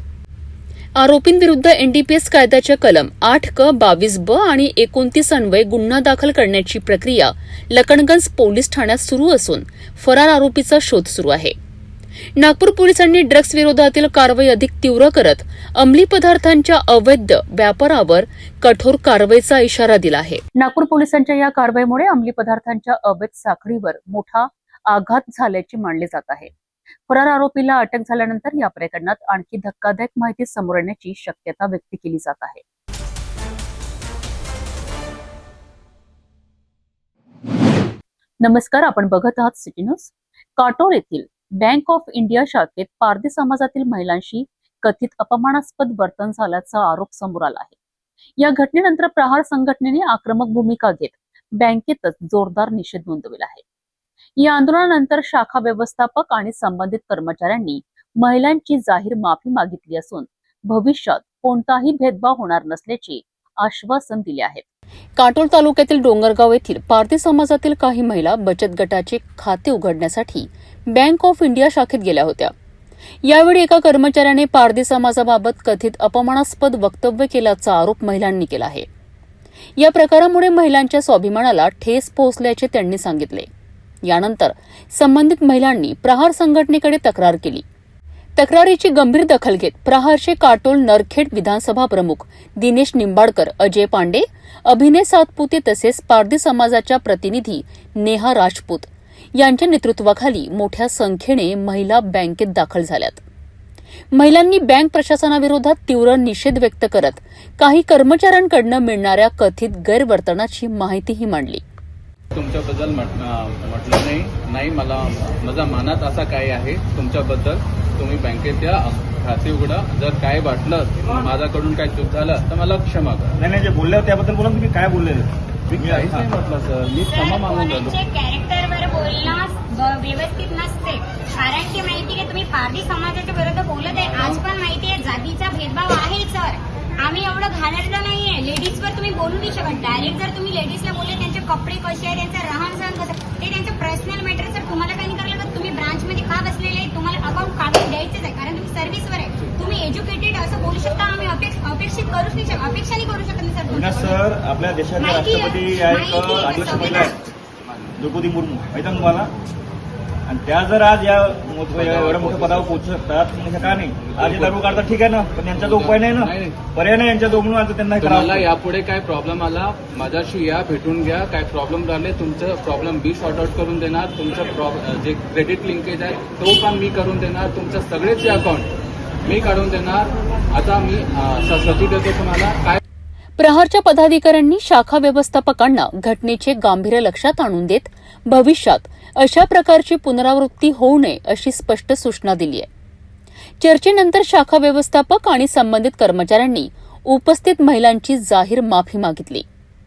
आरोपींविरुद्ध NDPS कायद्याच्या कलम 8क 22ब आणि 29 अन्वये गुन्हा दाखल करण्याची प्रक्रिया लखनगंज पोलीस ठाण्यात सुरू असून फरार आरोपीचा शोध सुरू आहे. नागपूर पोलिसांनी ड्रग्स विरोधातील कारवाई अधिक तीव्र करत अंमली पदार्थांच्या अवैध व्यापारावर कठोर कारवाईचा इशारा दिला आहे.
नागपूर पोलिसांच्या या कारवाईमुळे अंमली पदार्थांच्या अवैध साखळीवर मोठा आघात झाल्याचे मानले जात आहे. फरार आरोपीला अटक झाल्यानंतर या प्रकरणात आणखी धक्कादायक माहिती समोर येण्याची शक्यता व्यक्त केली जात आहे. नमस्कार, आपण बघत आहात सिटी न्यूज. काटोल येथील बँक ऑफ इंडिया शाखेत पारधी समाजातील महिलांशी कथित अपमानास्पद वर्तन झाल्याचा आरोप समोर आला आहे. या घटनेनंतर प्रहार संघटनेने आक्रमक भूमिका घेत बँकेतच जोरदार निषेध नोंदविला आहे. या आंदोलनानंतर शाखा व्यवस्थापक आणि संबंधित कर्मचाऱ्यांनी महिलांची जाहीर माफी मागितली असून भविष्यात कोणताही भेदभाव होणार नसल्याचे आश्वासन दिले आहे.
काटोल तालुक्यातील डोंगरगाव येथील पारधी समाजातील काही महिला बचत गटाचे खाते उघडण्यासाठी बँक ऑफ इंडिया शाखेत गेल्या होत्या. यावेळी एका कर्मचाऱ्याने पारधी समाजाबाबत कथित अपमानास्पद वक्तव्य केल्याचा आरोप महिलांनी केला आहे. या प्रकारामुळे महिलांच्या स्वाभिमानाला ठेस पोहोचल्याचे त्यांनी सांगितले. यानंतर संबंधित महिलांनी प्रहार संघटनेकडे तक्रार केली. तक्रारीची गंभीर दखल घेत प्रहारचे काटोल नरखेड विधानसभा प्रमुख दिनेश निंबाडकर, अजय पांडे, अभिनय सातपुते तसेच पारधी समाजाच्या प्रतिनिधी नेहा राजपूत यांच्या नेतृत्वाखाली मोठ्या संख्येने महिला बँकेत दाखल झाल्यात. महिलांनी बँक प्रशासनाविरोधात तीव्र निषेध व्यक्त करत काही कर्मचाऱ्यांकडून मिळणाऱ्या कथित गैरवर्तनाची माहितीही मांडली.
तुमच्याबद्दल म्हटलं नाही मला माझा मनात असा काय आहे तुमच्याबद्दल. तुम्ही बँकेत या, खाते उघडा. जर काय वाटलं माझ्याकडून काय चूक झालं तर मला क्षमा करा.
नाही जे बोलले त्याबद्दल बोला. तुम्ही काय बोलले?
मी काहीच नाही म्हटलं सर. मी क्षमा मागून झालो.
कॅरेक्टरवर बोलणं व्यवस्थित नसते. कारण की माहिती आहे तुम्ही पारधी समाजाच्या विरोधात बोलत आहे. आज पण माहिती आहे जातीचा भेदभाव आहे सर. आम्ही एवढं घाणेरडं नाहीये. लेडीजवर तुम्ही बोलू नाही शकत. डायरेक्ट जर तुम्ही लेडीजला बोलले त्यांचे कपडे कसे आहे, त्यांचं राहण सहन कसं, ते त्यांचं पर्सनल मॅटर. सर तुम्हाला काही नाही करायला लागत. तुम्ही ब्रांचमध्ये का बसलेले, तुम्हाला अकाउंट काढून द्यायचंच आहे कारण तुम्ही सर्व्हिसवर अपेक्षा नाही करू शकत नाही सर
विनाश सर आपल्या देशाचे
माहिती आहे,
राष्ट्रपती या एक
माहिती आहे,
आदिवासी
संविधान-
महिला आहेत द्रौपदी मुर्मू माहिती आहे तुम्हाला. आणि त्या जर आज एवढ्या मोठ्या पदावर पोहोचू शकतात म्हणजे का नाही. आज हे दारू काढतात ठीक आहे ना, पण यांचा जो उपाय नाही ना, पर्याय नाही यांच्या म्हणून आज त्यांना हे करावं
तुम्हाला
लागतं.
यापुढे काय प्रॉब्लेम आला माझ्याशी या, भेटून घ्या. काय प्रॉब्लेम राहिले तुमचं प्रॉब्लेम मी सॉर्ट आउट करून देणार. तुमचं जे क्रेडिट लिंकेज आहे तो पण मी करून देणार. तुमचं सगळेच अकाउंट मी काढून देणार. आता मी सती देतो तुम्हाला. काय
प्रहारच्या पदाधिकाऱ्यांनी शाखा व्यवस्थापकांना घटनेचे गांभीर्य लक्षात आणून देत भविष्यात अशा प्रकारची पुनरावृत्ती होऊ नये अशी स्पष्ट सूचना दिली आहे. चर्चेनंतर शाखा व्यवस्थापक आणि संबंधित कर्मचाऱ्यांनी उपस्थित महिलांची जाहीर माफी मागितली.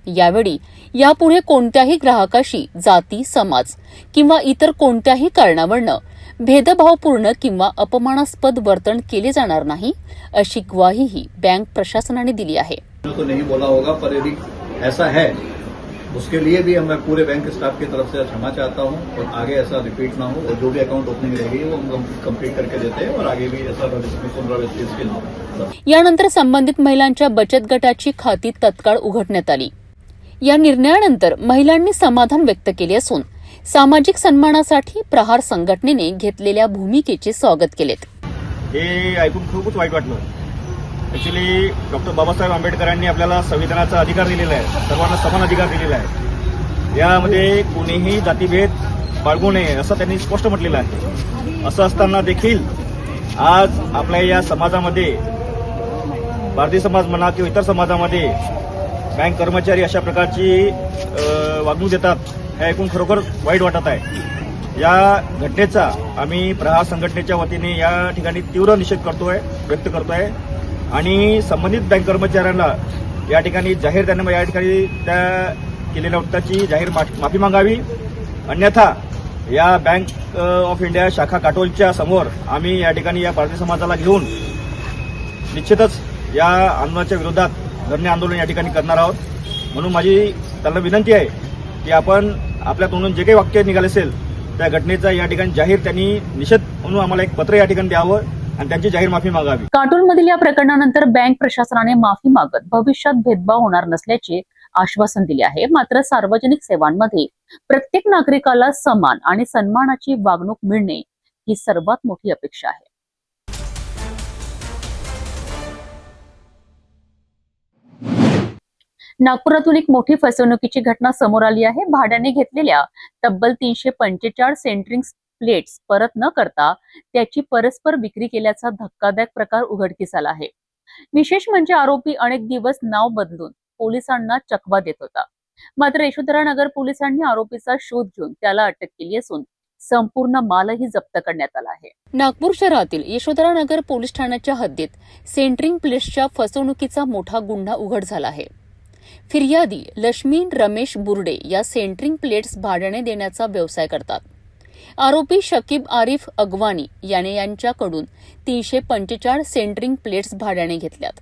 यावेळी यापुढे कोणत्याही ग्राहकाशी जाती, समाज किंवा इतर कोणत्याही कारणावरनं भेदभावपूर्ण किंवा अपमानास्पद वर्तन केले जाणार नाही अशी ग्वाहीही बँक प्रशासनाने दिली आहे.
तो नहीं बोला होगा पर यदि ऐसा है उसके लिए भी मैं पूरे बैंक स्टाफ की तरफ से क्षमा चाहता हूं और आगे ऐसा रिपीट ना हो और जो भी अकाउंट ओपनिंग रहेगी वो हम कंप्लीट करके देते हैं और आगे भी ऐसा पुनरावृत्ति इसकी ना हो.
यानंतर संबंधित महिलांच्या बचत गटाची खाती तत्काळ उघडण्यात आली. या निर्णयानंतर महिलांनी समाधान व्यक्त केले असून सामाजिक सन्मानासाठी प्रहार संघटनेने घेतलेल्या भूमिकेचे स्वागत केलेत.
हे ऐकून खूपच वाईट वाटलं. ऍक्च्युली डॉक्टर बाबासाहेब आंबेडकरांनी आपल्याला संविधानाचा अधिकार दिलेला आहे, सर्वांना समान अधिकार दिलेला आहे. यामध्ये कोणीही जातीभेद बाळगू नये असं त्यांनी स्पष्ट म्हटलेलं आहे. असं असताना देखील आज आपल्या या समाजामध्ये भारतीय समाज म्हणा किंवा इतर समाजामध्ये बँक कर्मचारी अशा प्रकारची वागणूक देतात हे ऐकून खरोखर वाईट वाटत आहे. या घटनेचा आम्ही प्रहार संघटनेच्या वतीने या ठिकाणी तीव्र निषेध व्यक्त करतोय आणि संबंधित बँक कर्मचाऱ्यांना या ठिकाणी त्यांना या ठिकाणी त्या केलेल्या वृत्ताची जाहीर माफी मागावी. अन्यथा या बँक ऑफ इंडिया शाखा काटोलच्या समोर आम्ही या ठिकाणी या पारधी समाजाला घेऊन निश्चितच या आंदोलनाच्या विरोधात धरणे आंदोलन या ठिकाणी करणार आहोत. म्हणून माझी त्यांना विनंती आहे की आपण आपल्या तोंडून जे काही वाक्य निघाले असेल त्या घटनेचा या ठिकाणी जाहीर त्यांनी निषेध म्हणून आम्हाला एक पत्र या ठिकाणी द्यावं आणि त्यांची जाहीर माफी मागावी.
काटोलमधील या प्रकरणानंतर बँक प्रशासनाने माफी मागत भविष्यात भेदभाव होणार नसल्याचे आश्वासन दिले आहे. मात्र सार्वजनिक सेवांमध्ये प्रत्येक नागरिकाला समान आणि सन्मानाची वागणूक मिळणे ही सर्वात मोठी अपेक्षा आहे. नागपुरातून एक मोठी फसवणुकीची घटना समोर आली आहे. भाड्याने घेतलेल्या तब्बल 345 सेंटरिंग प्लेट्स परत न करता त्याची परस्पर विक्री केल्याचा धक्कादायक प्रकार उघडकीस आला आहे. विशेष म्हणजे आरोपी अनेक दिवस नाव बदलून पोलिसांना चकवा देत होता. मात्र यशोधरानगर पोलिसांनी आरोपीचा शोध घेऊन त्याला अटक केली असून संपूर्ण मालही जप्त करण्यात आला आहे.
नागपूर शहरातील यशोधरानगर पोलीस ठाण्याच्या हद्दीत सेंटरिंग प्लेट्सच्या फसवणुकीचा मोठा गुन्हा उघड झाला आहे. फिर्यादी लक्ष्मी रमेश बुर्डे या सेंटरिंग प्लेट्स भाड्याने देण्याचा व्यवसाय करतात. आरोपी शकीब आरिफ अगवानी याने यांच्याकडून 345 सेंटरिंग प्लेट्स भाड्याने घेतल्यात.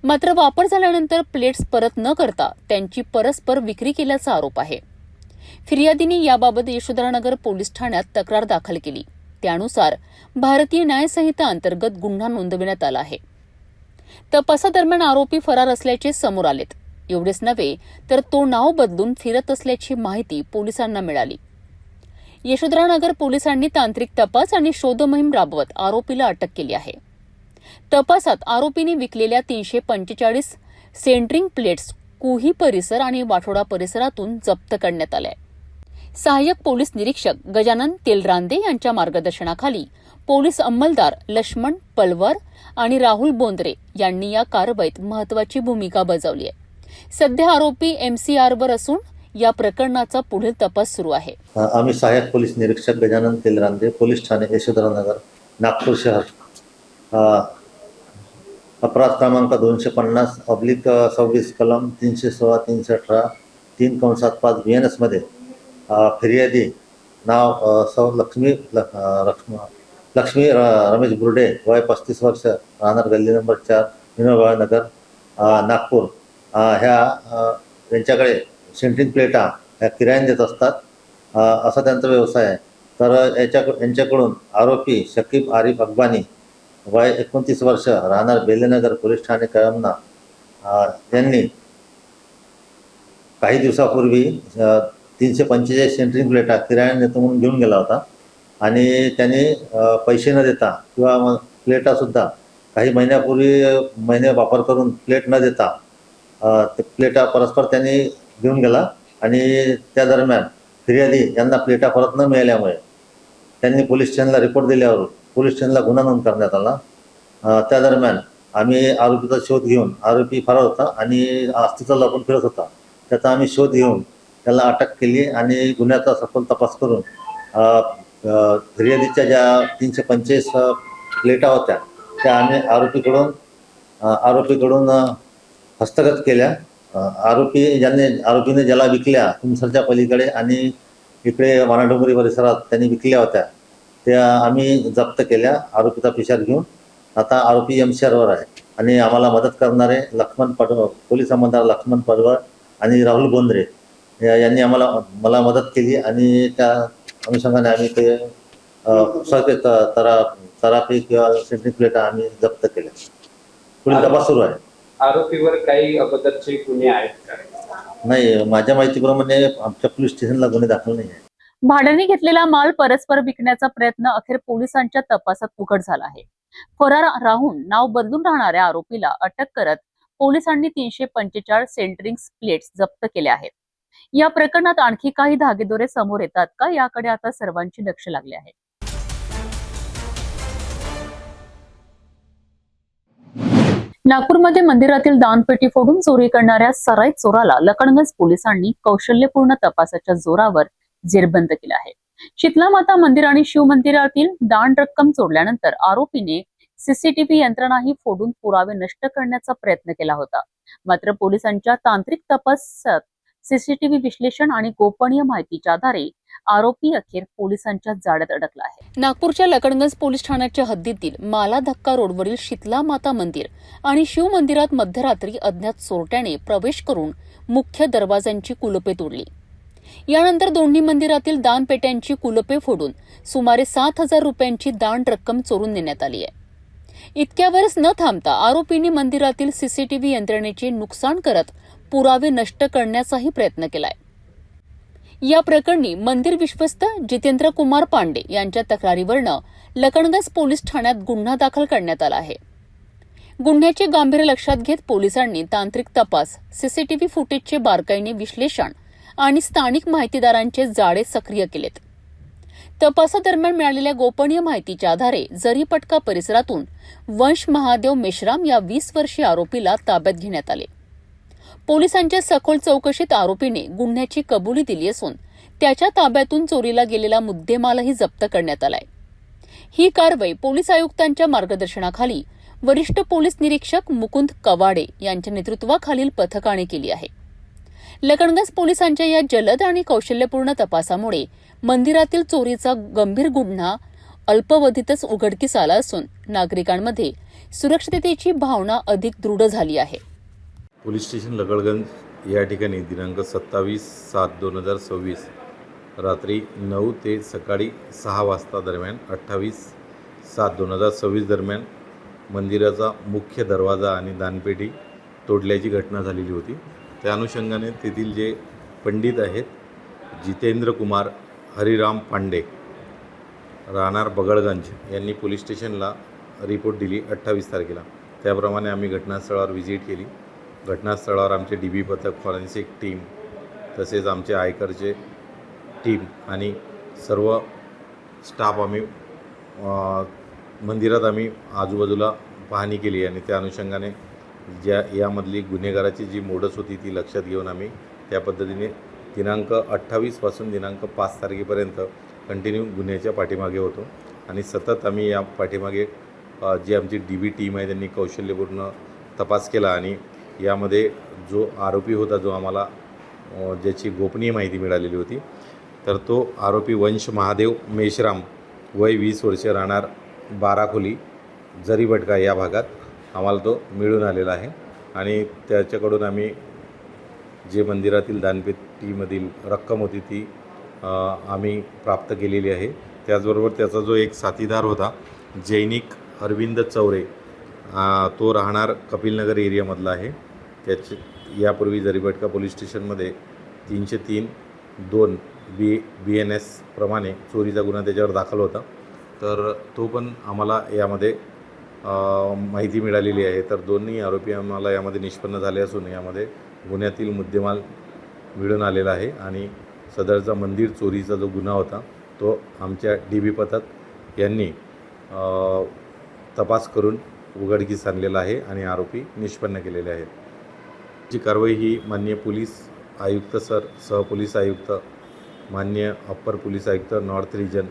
मात्र वापर झाल्यानंतर प्लेट्स परत न करता त्यांची परस्पर विक्री केल्याचा आरोप आहे. फिर्यादीने याबाबत यशोधरानगर पोलीस ठाण्यात तक्रार दाखल केली. त्यानुसार भारतीय न्यायसंहिता अंतर्गत गुन्हा नोंदविण्यात आला आहे. तपासादरम्यान आरोपी फरार असल्याचे समोर आलेत. एवढेच नव्हे तर तो नाव बदलून फिरत असल्याची माहिती पोलिसांना मिळाली. यशोधरानगर पोलिसांनी तांत्रिक तपास आणि शोधमोहीम राबवत आरोपीला अटक केली आहे. तपासात आरोपीने विकलेल्या 345 सेंटरिंग प्लेट्स कुही परिसर आणि वाठोडा परिसरातून जप्त करण्यात आल्या. सहाय्यक पोलीस निरीक्षक गजानन तेलरांदे यांच्या मार्गदर्शनाखाली पोलीस अंमलदार लक्ष्मण पलवर आणि राहुल बोंद्रे यांनी या कारवाईत महत्वाची भूमिका बजावली आहे. सध्या आरोपी MCRवर असून या प्रकरणाचा पुढील तपास सुरू आहे.
आम्ही सहाय्यक पोलीस निरीक्षक गजानन तेलरांदे, पोलीस ठाणे यशोधरानगर, नागपूर शहर, अपराध क्रमांक 250/26 कलम 316, 318, 3/5 BNS मध्ये फिर्यादी नाव सौ लक्ष्मी रमेश बुर्डे, वय 35 वर्ष, राहणार गल्ली नंबर 4, विनोबा नगर, नागपूर, यांच्याकडे सेंटरिंग प्लेटा ह्या किरायाने देत असतात. असा त्यांचा व्यवसाय आहे. तर यांच्याकडून आरोपी शकीब आरिफ अगबानी वय 29 वर्ष, राहणार बेलेनगर, पोलीस ठाणे कळमना, यांनी काही दिवसापूर्वी 345 सेंट्रिंग प्लेटा किरायाने देतो म्हणून घेऊन गेला होता आणि त्याने पैसे न देता किंवा प्लेटासुद्धा काही महिने वापर करून प्लेट न देता ते प्लेटा परस्पर त्यांनी घेऊन गेला आणि त्या दरम्यान फिर्यादी यांना प्लेटा परत न मिळाल्यामुळे त्यांनी पोलीस स्टेशनला रिपोर्ट दिल्यावर पोलीस स्टेशनला गुन्हा नोंद करण्यात आला. त्या दरम्यान आम्ही आरोपीचा शोध घेऊन, आरोपी फरार होता आणि अस्तित्व लपून फिरत होता, त्याचा आम्ही शोध घेऊन त्याला अटक केली आणि गुन्ह्याचा सखोल तपास करून फिर्यादीच्या ज्या 345 प्लेटा होत्या त्या आम्ही आरोपीकडून हस्तगत केल्या. आरोपीने ज्याला विकल्या तुमसरच्या पलीकडे आणि इकडे वानाडोंगरी परिसरात त्यांनी विकल्या होत्या त्या आम्ही जप्त केल्या आरोपीचा पिशार घेऊन. आता आरोपी MCRवर आहे आणि आम्हाला मदत करणारे पोलीस अंमलदार लक्ष्मण पडवळ आणि राहुल बोंद्रे यांनी मला मदत केली आणि त्या अनुषंगाने आम्ही ते तरापी किंवा सेंट्रिंग प्लेटा आम्ही जप्त केल्या. पुढील तपास सुरू आहे.
आरोपीवर काही अगोदरचे गुन्हे आहेत का?
नाही, माझ्या माहितीप्रमाणे आमच्या पोलीस स्टेशनला गुन्हे दाखल नाही आहे.
भाड्याने घेतलेला माल परस्पर विकण्याचा प्रयत्न अखेर पोलिसांच्या तपासात उघड झाला आहे. फरार राहून नाव बदलून राहणाऱ्या आरोपीला अटक करत पोलिसांनी 345 सेंट्रिंग प्लेट्स जप्त केल्या आहेत. या प्रकरणात आणखी काही धागेदोरे समोर येतात का, याकडे आता सर्वांचे लक्ष लागले आहे. नागपूरमध्ये मंदिरातील दानपेटी फोडून चोरी करणाऱ्या सराईत चोराला लखनगंज पोलिसांनी कौशल्यपूर्ण तपासाच्या जोरावर जेरबंद केलं आहे. शीतला माता मंदिर आणि शिव मंदिरातील दान रक्कम चोरल्यानंतर आरोपीने सीसीटीव्ही यंत्रणाही फोडून पुरावे नष्ट करण्याचा प्रयत्न केला होता. मात्र पोलिसांच्या तांत्रिक तपासात सीसीटीव्ही विश्लेषण आणि गोपनीय माहितीच्या आधारे आरोपी अखेर पोलिसांच्या जाळ्यात अडकला आहे.
नागपूरच्या लखनगंज पोलीस ठाण्याच्या हद्दीतील माला धक्का रोडवरील शीतला माता मंदिर आणि शिव मंदिरात मध्यरात्री अज्ञात चोरट्याने प्रवेश करून मुख्य दरवाजांची कुलुपे तोडली. यानंतर दोन्ही मंदिरातील दानपेट्यांची कुलुपे फोडून सुमारे 7,000 रुपयांची दान रक्कम चोरून नेण्यात आली आहे. इतक्यावरच न थांबता आरोपींनी मंदिरातील सीसीटीव्ही यंत्रणेचे नुकसान करत पुरावे नष्ट करण्याचाही प्रयत्न केलाय. या प्रकरणी मंदिर विश्वस्त जितेंद्र कुमार पांडे यांच्या तक्रारीवरनं लखनगंज पोलीस ठाण्यात गुन्हा दाखल करण्यात आला आहे. गुन्ह्याचे गांभीर्य लक्षात घेत पोलिसांनी तांत्रिक तपास, सीसीटीव्ही फुटेजचे बारकाईने विश्लेषण आणि स्थानिक माहितीदारांचे जाळे सक्रिय केलेत. तपासादरम्यान मिळालेल्या गोपनीय माहितीच्या आधारे जरीपटका परिसरातून वंश महादेव मेश्राम या 20 वर्षीय आरोपीला ताब्यात घेण्यात आले. पोलिसांच्या सखोल चौकशीत आरोपीने गुन्ह्याची कबुली दिली असून त्याच्या ताब्यातून चोरीला गेलेला मुद्देमालही जप्त करण्यात आलाय. ही कारवाई पोलीस आयुक्तांच्या मार्गदर्शनाखाली वरिष्ठ पोलीस निरीक्षक मुकुंद कवाडे यांच्या नेतृत्वाखालील पथकाने केली आहे. लखनगंज पोलिसांच्या या जलद आणि कौशल्यपूर्ण तपासामुळे मंदिरातील चोरीचा गंभीर गुन्हा अल्पावधीतच उघडकीस आला असून नागरिकांमध्ये सुरक्षिततेची भावना अधिक दृढ झाली आहे.
पोलीस स्टेशन लखनगंज या ठिकाणी दिनांक 27/7/2026 रात्री 9 ते सकाळी 6 वाजता दरम्यान 28/7/2026 दरम्यान मंदिराचा मुख्य दरवाजा आणि दानपेटी तोडल्याची घटना झालेली होती. त्या अनुषंगाने तेथील जे पंडित आहेत जितेंद्र कुमार हरिराम पांडे राहणार बगळगंज यांनी पोलीस स्टेशनला रिपोर्ट दिली 28 तारखेला. त्याप्रमाणे आम्ही घटनास्थळावर व्हिजिट केली. घटनास्थळावर आमचे DB पथक, फॉरेन्सिक टीम, तसेच आमचे आयकरचे टीम आणि सर्व स्टाफ आम्ही मंदिरात आम्ही आजूबाजूला पाहणी केली आणि त्या अनुषंगाने यामधली गुन्हेगाराची जी मोडस होती ती लक्षात घेऊन आम्ही त्या पद्धतीने दिनांक 28 पासून दिनांक 5 तारखेपर्यंत कंटिन्यू गुन्ह्याच्या पाठीमागे होतो आणि सतत आम्ही या पाठीमागे जी आमची DB टीम आहे त्यांनी कौशल्यपूर्ण तपास केला आणि यामध्ये जो आरोपी होता, जो आम्हाला ज्याची गोपनीय माहिती मिळालेली होती, तर तो आरोपी वंश महादेव मेश्राम वय 20 वर्ष राहणार 12 खोली जरीबटका या भागात आम्हाला तो मिळून आलेला आहे आणि त्याच्याकडून आम्ही जे मंदिरातील दानपेटीमधील रक्कम होती ती आम्ही प्राप्त केलेली आहे. त्याचबरोबर त्याचा जो एक साथीदार होता जैनिक अरविंद चौरे, तो राहणार कपिलनगर एरियामधला आहे. त्याचे यापूर्वी जरीबटका पोलीस स्टेशनमध्ये 303(2) BNS प्रमाणे चोरीचा गुन्हा त्याच्यावर दाखल होता. तर तो पण आम्हाला यामध्ये माहिती मिळालेली आहे. तर दोन्ही आरोपी आम्हाला यामध्ये निष्पन्न झाले असून यामध्ये गुन्ह्यातील मुद्देमाल मिळून आलेला आहे आणि सदरचा मंदिर चोरीचा जो गुन्हा होता तो आमच्या DB पथक यांनी तपास करून उघडकीस आणलेला आहे आणि आरोपी निष्पन्न केलेले आहेत. जी कारवाई ही माननीय पोलीस आयुक्त सर, सहपोलीस आयुक्त, माननीय अप्पर पोलीस आयुक्त नॉर्थ रिजन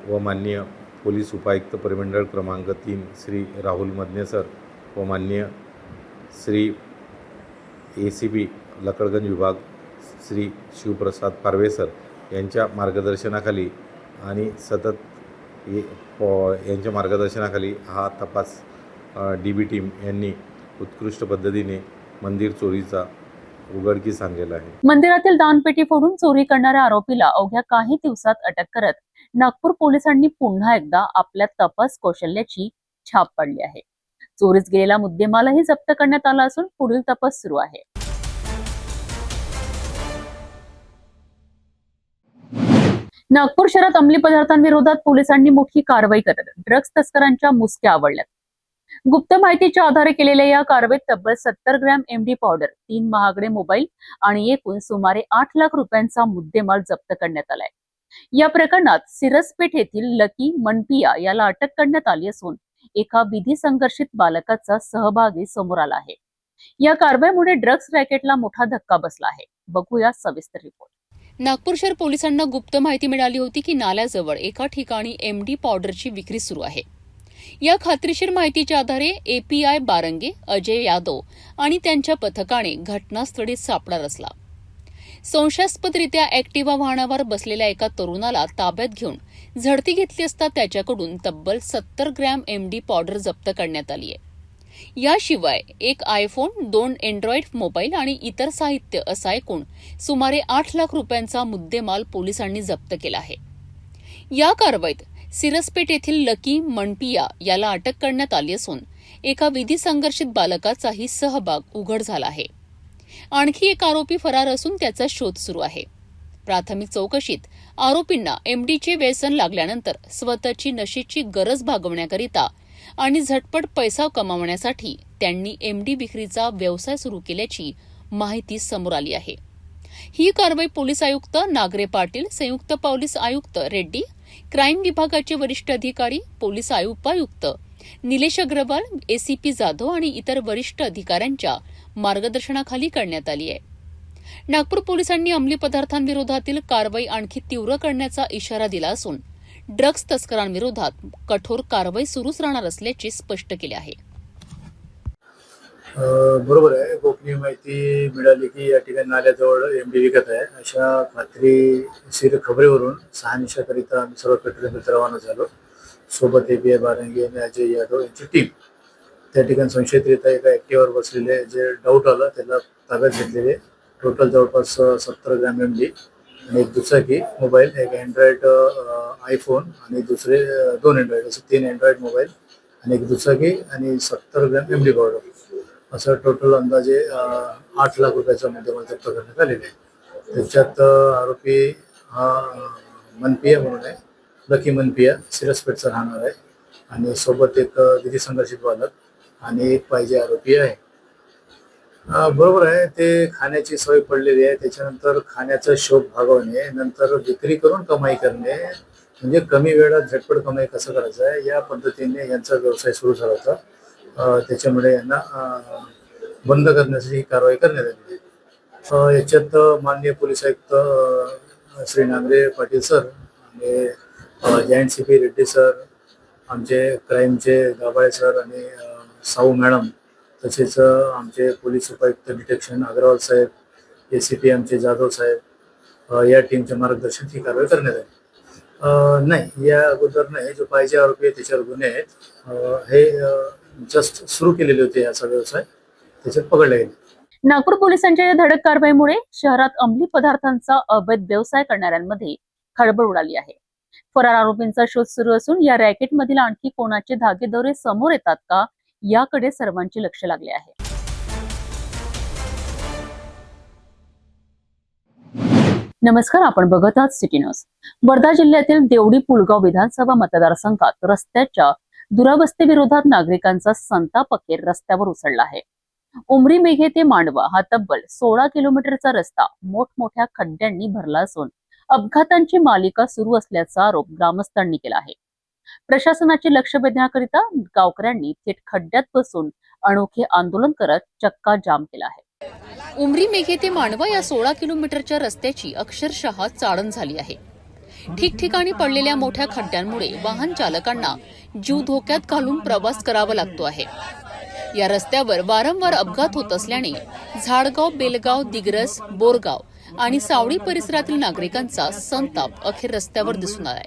व माननीय पोलीस उपायुक्त परिमंडळ क्रमांक 3 श्री राहुल मदने सर व माननीय श्री ACP लकडगंज विभाग श्री शिवप्रसाद पारवे सर यांच्या मार्गदर्शनाखाली आणि सतत यांच्या मार्गदर्शनाखाली हा तपास DB टीम यांनी उत्कृष्ट पद्धतीने मंदिर चोरीचा उघडकीस आणलेला आहे.
मंदिरातील दानपेटी फोडून चोरी करणाऱ्या आरोपीला अवघ्या काही दिवसात अटक करत नागपूर पोलिसांनी पुन्हा एकदा आपल्या तपास कौशल्याची छाप पाडली आहे. चोरीस गेलेला मुद्देमालही जप्त करण्यात आला असून पुढील तपास सुरू आहे. नागपूर शहरात अंमली पदार्थांविरोधात पोलिसांनी मोठी कारवाई करत ड्रग्ज तस्करांच्या मुसक्या आवळल्यात. गुप्त माहितीच्या आधारे केलेल्या या कारवाईत तब्बल 70 ग्रॅम MD पावडर, 3 महागडे मोबाईल आणि एकूण सुमारे 8 लाख रुपयांचा मुद्देमाल जप्त करण्यात आलाय. या प्रकरणात सिरसपेठ येथील लकी मनपिया याला अटक करण्यात आली असून एका विधी संघर्षित बालकाचा सहभागी समोर आला आहे. या कारवाईमुळे ड्रग्ज रॅकेटला मोठा धक्का बसला आहे. बघूया सविस्तर रिपोर्ट.
नागपूर शहर पोलिसांना गुप्त माहिती मिळाली होती की नाल्याजवळ एका ठिकाणी MD पावडरची विक्री सुरू आहे. या खात्रीशीर माहितीच्या आधारे API बारंगे, अजय यादव आणि त्यांच्या पथकाने घटनास्थळी सापळा रचला. संशयास्पदरित्या ऍक्टिवा वाहनावर बसलेल्या एका तरुणाला ताब्यात घेऊन झडती घेतली असता त्याच्याकडून तब्बल 70 ग्रॅम MD पावडर जप्त करण्यात आली आहे. याशिवाय एक iPhone, 2 अँड्रॉइड मोबाईल आणि इतर साहित्य असा एकूण सुमारे 8 लाख रुपयांचा मुद्देमाल पोलिसांनी जप्त केला आहे. या कारवाईत सिरसपेठ येथील लकी मनपिया याला अटक करण्यात आली असून एका विधी संघर्षित बालकाचाही सहभाग उघड झाला आहे. आणखी एक आरोपी फरार असून त्याचा शोध सुरू आहे. प्राथमिक चौकशीत आरोपींना MDचे व्यसन लागल्यानंतर स्वतःची नशेची गरज भागवण्याकरिता आणि झटपट पैसा कमावण्यासाठी त्यांनी MD विक्रीचा व्यवसाय सुरू केल्याची माहिती समोर आली आहे. ही कारवाई पोलीस आयुक्त नागरे पाटील, संयुक्त पोलीस आयुक्त रेड्डी, क्राईम विभागाचे वरिष्ठ अधिकारी, पोलीस उपायुक्त निलेश अग्रवाल, ACP जाधव आणि इतर वरिष्ठ अधिकाऱ्यांच्या मार्गदर्शनाखाली करण्यात आली आहे. नागपूर पोलिसांनी अंमली पदार्थांविरोधातील कारवाई आणखी तीव्र करण्याचा इशारा दिला असून ड्रग्ज तस्करांविरोधात कठोर कारवाई सुरूच राहणार असल्याचे स्पष्ट केले आहे.
बरोबर आहे. गोपनीय माहिती मिळाली की या ठिकाणी नाल्याजवळ MD विकत आहे अशा खात्रीशीर खबरीवरून शहानिशाकरिता आम्ही सर्व पेट्रोलिंग रवाना झालो. सोबत API बारंगे आणि अजय यादव यांची टीम त्या ठिकाणी संशयितरित्या एका ऍक्टिव्हावर बसलेले जे डाऊट आलं त्याला ताब्यात घेतलेले. टोटल जवळपास 70 ग्रॅम MD आणि एक दुचाकी मोबाईल, एक अँड्रॉइड iPhone आणि दुसरे 2 अँड्रॉइड, असे 3 अँड्रॉइड मोबाईल आणि एक दुचाकी आणि 70 ग्रॅम MD पावडर असं टोटल अंदाजे 8 लाख रुपयाचा मुद्देमाल जप्त करण्यात आलेला आहे. त्याच्यात आरोपी हा मनपिया म्हणून आहे, लकी मनपिया, सिरसपेठचा राहणार आहे आणि सोबत एक विधी संघर्षित बालक आणि एक पाहिजे आरोपी आहे. बरोबर आहे. ते खाण्याची सवय पडलेली आहे. त्याच्यानंतर खाण्याचा शौक भागवणे, नंतर विक्री करून कमाई करणे, म्हणजे कमी वेळात झटपट कमाई कसं करायचं आहे या पद्धतीने यांचा व्यवसाय सुरू झाला होता. त्याच्यामुळे यांना बंद करण्यासाठी ही कारवाई करण्यात आली आहे. याच्यात माननीय पोलीस आयुक्त श्री नागरे पाटील सर आणि जॉईंट CP रेड्डी सर, आमचे क्राईमचे गाबाळे सर आणि साऊ मॅडम, तसेच आमचे पोलीस उपायुक्त डिटेक्शन अग्रवाल साहेब, ACP आमचे जाधव साहेब या टीमच्या मार्गदर्शनात ही कारवाई करण्यात आली. नाही, या अगोदर नाही, जो पाहिजे आरोपी आहे त्याच्यावर गुन्हे आहेत. हे जस्ट सुरू केलेले होते याचा व्यवसाय, त्याच्यात पकडले गेले.
नागपूर पोलिसांच्या या धडक कारवाईमुळे शहरात अंमली पदार्थांचा अवैध व्यवसाय करणाऱ्यांमध्ये खळबळ उडाली आहे. फरार आरोपींचा शोध सुरू असून या रॅकेटमधील आणखी कोणाचे धागेदोरे समोर येतात का याकडे सर्वांचे लक्ष लागले आहे. नमस्कार, आपण बघत आहात सिटी न्यूज. वर्धा जिल्ह्यातील देवडी पुलगाव विधानसभा मतदारसंघात रस्त्याच्या दुरावस्थेविरोधात नागरिकांचा संताप अखेर रस्त्यावर उसळला आहे. उमरी मेघे ते मांडवा हा तब्बल 16 किलोमीटरचा रस्ता मोठमोठ्या खड्ड्यांनी भरला असून अपघातांची मालिका सुरू असल्याचा आरोप ग्रामस्थांनी केला आहे. प्रशासनाचे लक्ष वेधण्याकरिता गावकऱ्यांनी थेट खड्ड्यात बसून अनोखे आंदोलन करत चक्का जाम केला आहे.
उमरी मेघे ते मांडवा या 16 किलोमीटरच्या रस्त्याची अक्षरशः चाळण झाली आहे. ठिकठिकाणी पडलेल्या मोठ्या खड्ड्यांमुळे वाहन चालकांना जीव धोक्यात घालून प्रवास करावा लागतो आहे. या रस्त्यावर वारंवार अपघात होत असल्याने झाडगाव, बेलगाव, दिग्रस, बोरगाव आणि सावळी परिसरातील नागरिकांचा संताप अखेर रस्त्यावर दिसून आलाय.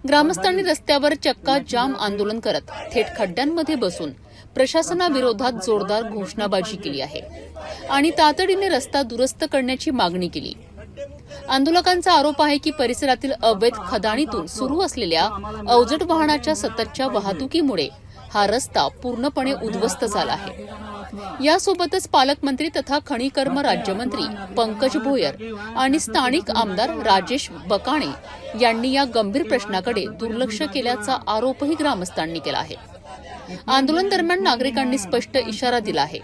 ग्रामस्थांनी रस्त्यावर चक्का जाम आंदोलन करत थेट खड्ड्यांमध्ये बसून प्रशासनाविरोधात जोरदार घोषणाबाजी केली आहे आणि तातडीने रस्ता दुरुस्त करण्याची मागणी केली. आंदोलकांचा आरोप आहे की परिसरातील अवैध खदाणीतून सुरू असलेल्या अवजड वाहनाच्या सततच्या वाहतुकीमुळे हा रस्ता पूर्णपणे उद्ध्वस्त झाला आहे. यासोबतच पालकमंत्री तथा खनिकर्म राज्यमंत्री पंकज भोयर आणि स्थानिक आमदार राजेश बकाणे यांनी या गंभीर प्रश्नाकडे दुर्लक्ष केल्याचा आरोपही ग्रामस्थांनी केला आहे. आंदोलन दरम्यान नागरिकांनी स्पष्ट इशारा दिला आहे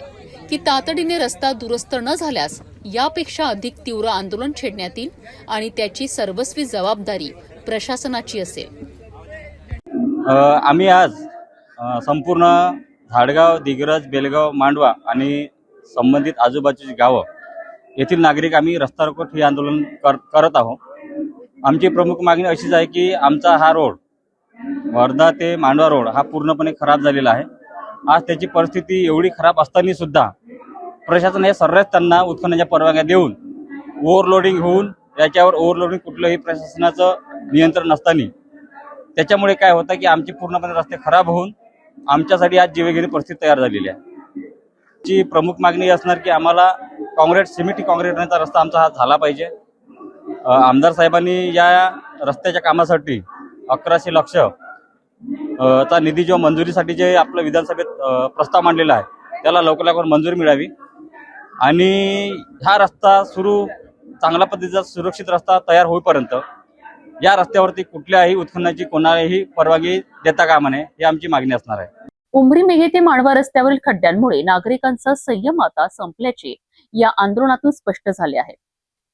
की तातडीने रस्ता दुरुस्त न झाल्यास यापेक्षा अधिक तीव्र आंदोलन छेडण्यात येईल आणि त्याची सर्वस्वी जबाबदारी प्रशासनाची असेल.
आम्ही आज संपूर्ण झाडगाव, दिग्रज, बेलगाव, मांडवा आणि संबंधित आजूबाजूची गावं येथील नागरिक आम्ही रस्ता रोको हे आंदोलन करत आहोत. आमची प्रमुख मागणी अशीच आहे की आमचा हा रोड वर्धा ते मांडवा रोड हा पूर्णपणे खराब झालेला आहे. आज त्याची परिस्थिती एवढी खराब असताना सुद्धा प्रशासन हे सर्रास त्यांना उत्खननाच्या परवानग्या देऊन ओव्हरलोडिंग होऊन याच्यावर ओव्हरलोडिंग कुठलंही प्रशासनाचं नियंत्रण नसताना त्याच्यामुळे काय होतं की आमचे पूर्णपणे रस्ते खराब होऊन आमच्यासाठी आज जीवघेणी परिस्थिती तयार झालेली आहे. ची प्रमुख मागणी असणार की आम्हाला सिमेंट काँक्रीटचा रस्ता आमचा हा झाला पाहिजे. आमदार साहेबांनी या रस्त्याच्या कामासाठी 1100 लाख चा निधी जो मंजुरीसाठी जे आपलं विधानसभेत प्रस्ताव मांडलेला आहे त्याला लवकर मंजुरी मिळावी आणि हा रस्ता चांगल्या पद्धतीचा सुरक्षित रस्ता तयार होईपर्यंत या रस्त्यावरती कुठल्याही उत्खननाची कोणालाही परवानगी देता कामा नये ही आमची मागणी असणार आहे.
उमरी मेघे ते मांडवा रस्त्यावरील खड्ड्यांमुळे नागरिकांचा संयम आता संपल्याचे या आंदोलनातून स्पष्ट झाले आहे.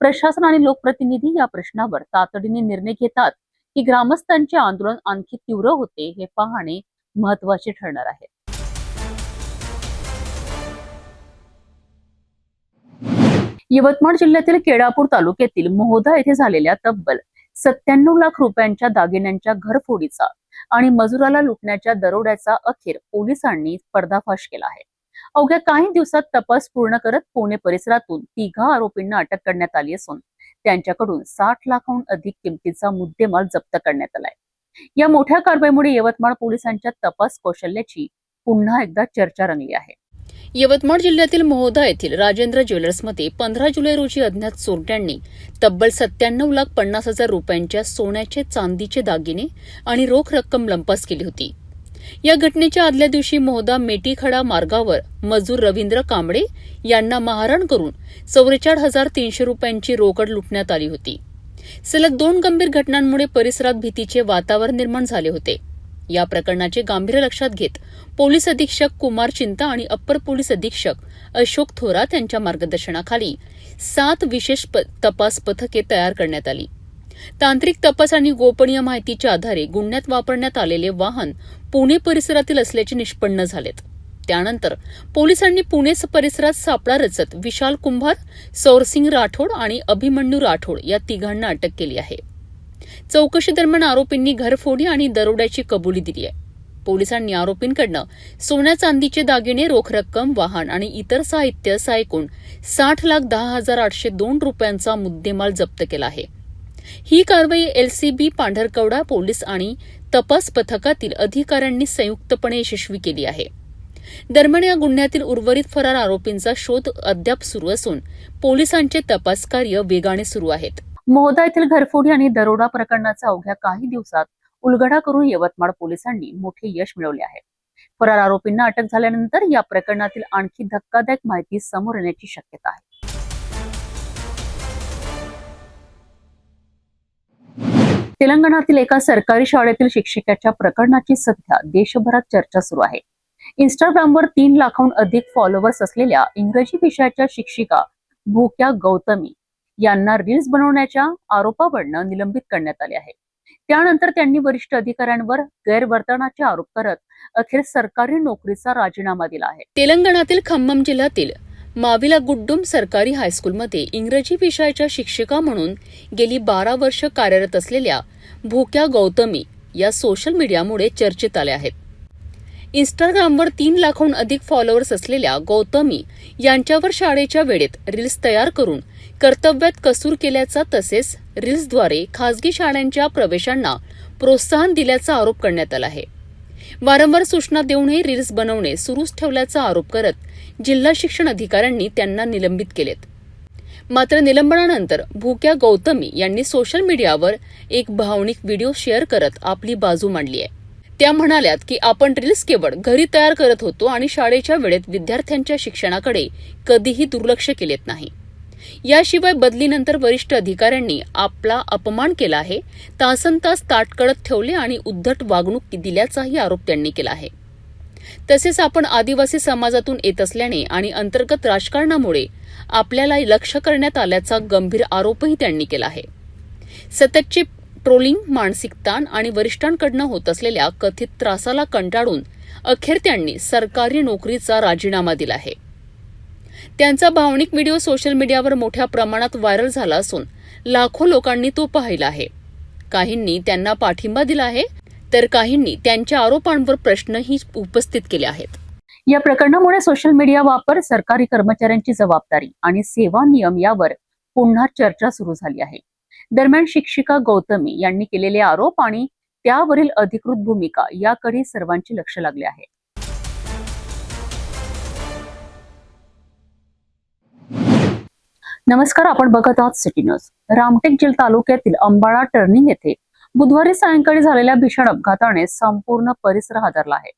प्रशासन आणि लोकप्रतिनिधी या प्रश्नावर तातडीने निर्णय घेतात की ग्रामस्थांचे आंदोलन आणखी तीव्र होते हे पाहणे महत्त्वाचे ठरणार आहे. यवतमाळ जिल्ह्यातील केळापूर तालुक्यातील मोहोदा येथे झालेल्या तब्बल 97 लाख रुपयांच्या दागिन्यांच्या घरफोडीचा आणि मजुराला लुटण्याच्या दरोड्याचा अखेर पोलिसांनी पर्दाफाश केला आहे. अवघ्या काही दिवसात तपास पूर्ण करत पुणे परिसरातून 3 आरोपींना अटक करण्यात आली असून त्यांच्याकडून 60 लाखांहून अधिक किमतीचा मुद्देमाल जप्त करण्यात आलाय. या मोठ्या कारवाईमुळे यवतमाळ पोलिसांच्या तपास कौशल्याची पुन्हा एकदा चर्चा रंगली आहे.
यवतमाळ जिल्ह्यातील मोहोदा येथील राजेंद्र ज्वेलर्समध्ये 15 जुलै रोजी अज्ञात चोरट्यांनी तब्बल 97,50,000 रुपयांच्या सोन्याचे, चांदीचे दागिने आणि रोख रक्कम लंपास केली होती. या घटनेच्या आदल्या दिवशी मोहोदा मेटीखडा मार्गावर मजूर रवींद्र कांबळे यांना मारहाण करून 44,300 रुपयांची रोकड लुटण्यात आली होती. सलग 2 गंभीर घटनांमुळे परिसरात भीतीचे वातावरण निर्माण झाले होते. या प्रकरणाचे गांभीर्य लक्षात घेत पोलीस अधीक्षक कुमार चिंता आणि अप्पर पोलीस अधीक्षक अशोक थोरात यांच्या मार्गदर्शनाखाली 7 विशेष तपास पथके तयार करण्यात आली. तांत्रिक तपास आणि गोपनीय माहितीच्या आधारे गुन्ह्यात वापरण्यात आलेले वाहन पुणे परिसरातील असल्याचे निष्पन्न झालेत. त्यानंतर पोलिसांनी पुणे परिसरात सापळा रचत विशाल कुंभार, सौरसिंग राठोड आणि अभिमन्यू राठोड या 3 अटक केली आहे. चौकशी दरम्यान आरोपींनी घरफोडी आणि दरोड्याची कबुली दिली आहे. पोलिसांनी आरोपींकडनं सोन्या चांदीचे दागिने, रोख रक्कम, वाहन आणि इतर साहित्य असा एकूण 60,10,802 रुपयांचा मुद्देमाल जप्त केला आहे. ही कारवाई LCB पांढरकवडा पोलीस आणि तपास पथकातील अधिकाऱ्यांनी संयुक्तपणे यशस्वी केली आहे. दरम्यान या गुन्ह्यातील उर्वरित फरार आरोपींचा शोध अद्याप सुरू असून पोलिसांचे तपास कार्य वेगाने सुरू आहेत.
मोहदा येथील घरफोडी आणि दरोडा प्रकरणाचा अवघ्या काही दिवसात उलगडा करून यवतमाळ पोलिसांनी मोठे यश मिळवले आहे. फरार आरोपींना अटक झाल्यानंतर या प्रकरणातील आणखी धक्कादायक माहिती समोर येण्याची शक्यता आहे. तेलंगणातील एका सरकारी शाळेतील शिक्षिकेच्या प्रकरणाची सध्या देशभरात चर्चा सुरू आहे. इंस्टाग्रामवर 3 लाखाहून अधिक फॉलोअर्स असलेल्या इंग्रजी विषयाच्या शिक्षिका भूक्या गौतमी यांना रील्स बनवण्याच्या आरोपावरून निलंबित करण्यात आले आहे. त्यानंतर त्यांनी वरिष्ठ अधिकाऱ्यांवर गैरवर्तनाचे आरोप करत अखेर सरकारी नोकरीचा राजीनामा दिला आहे.
तेलंगणातील खम्मम जिल्ह्यातील माविलागुड्डुम सरकारी हायस्कूलमध्ये इंग्रजी विषयाच्या शिक्षिका म्हणून गेली 12 वर्ष कार्यरत असलेल्या भूक्या गौतमी या सोशल मीडियामुळे चर्चेत आल्या आहेत. इंस्टाग्रामवर 3 लाखाहून अधिक फॉलोअर्स असलेल्या गौतमी यांच्यावर शाळेच्या वेळेत रील्स तयार करून कर्तव्यात कसूर केल्याचा तसेच रील्सद्वारे खासगी शाळांच्या प्रवेशांना प्रोत्साहन दिल्याचा आरोप करण्यात आला आहे. वारंवार सूचना देऊनही रील्स बनवणे सुरूच ठेवल्याचा आरोप करत जिल्हा शिक्षण अधिकाऱ्यांनी त्यांना निलंबित केलेत. मात्र निलंबनानंतर भूक्या गौतमी यांनी सोशल मीडियावर एक भावनिक व्हिडिओ शेअर करत आपली बाजू मांडली आहे. त्या म्हणाल्यात की आपण रील्स केवळ घरी तयार करत होतो आणि शाळेच्या वेळेत विद्यार्थ्यांच्या शिक्षणाकडे कधीही दुर्लक्ष केलेत नाही. याशिवाय बदलीनंतर वरिष्ठ अधिकाऱ्यांनी आपला अपमान केला आहे, तासनतास ताट कळत ठेवले आणि उद्धट वागणूक दिल्याचाही आरोप त्यांनी केला आहे. तसेच आपण आदिवासी समाजातून येत असल्याने आणि अंतर्गत राजकारणामुळे आपल्याला लक्ष्य करण्यात आल्याचा गंभीर आरोपही त्यांनी केला आहे. सततचे ट्रोलिंग, मानसिक ताण आणि वरिष्ठांकडून होत असलेल्या कथित त्रासाला कंटाळून अखेर त्यांनी सरकारी नोकरीचा राजीनामा दिला आहे. त्यांचा भावनिक व्हिडिओ सोशल मीडियावर मोठ्या प्रमाणात व्हायरल झाला असून लाखो लोकांनी तो पाहिला आहे. काहींनी त्यांना पाठिंबा दिला आहे तर काहींनी त्यांच्या आरोपांवर प्रश्नही उपस्थित केले आहेत.
या प्रकरणामुळे सोशल मीडिया वापर, सरकारी कर्मचाऱ्यांची जबाबदारी आणि सेवा नियम यावर पुन्हा चर्चा सुरू झाली आहे. दरम्यान शिक्षिका गौतमी यांनी केलेले आरोप आणि त्यावरील अधिकृत भूमिका याकडे सर्वांचे लक्ष लागले आहे. नमस्कार, आपण बघत आहात सिटी न्यूज. रामटेक जेल तालुक्यातील अंबाळा टर्निंग येथे बुधवारी सायंकाळी झालेल्या भीषण अपघाताने संपूर्ण परिसर हादरला आहे.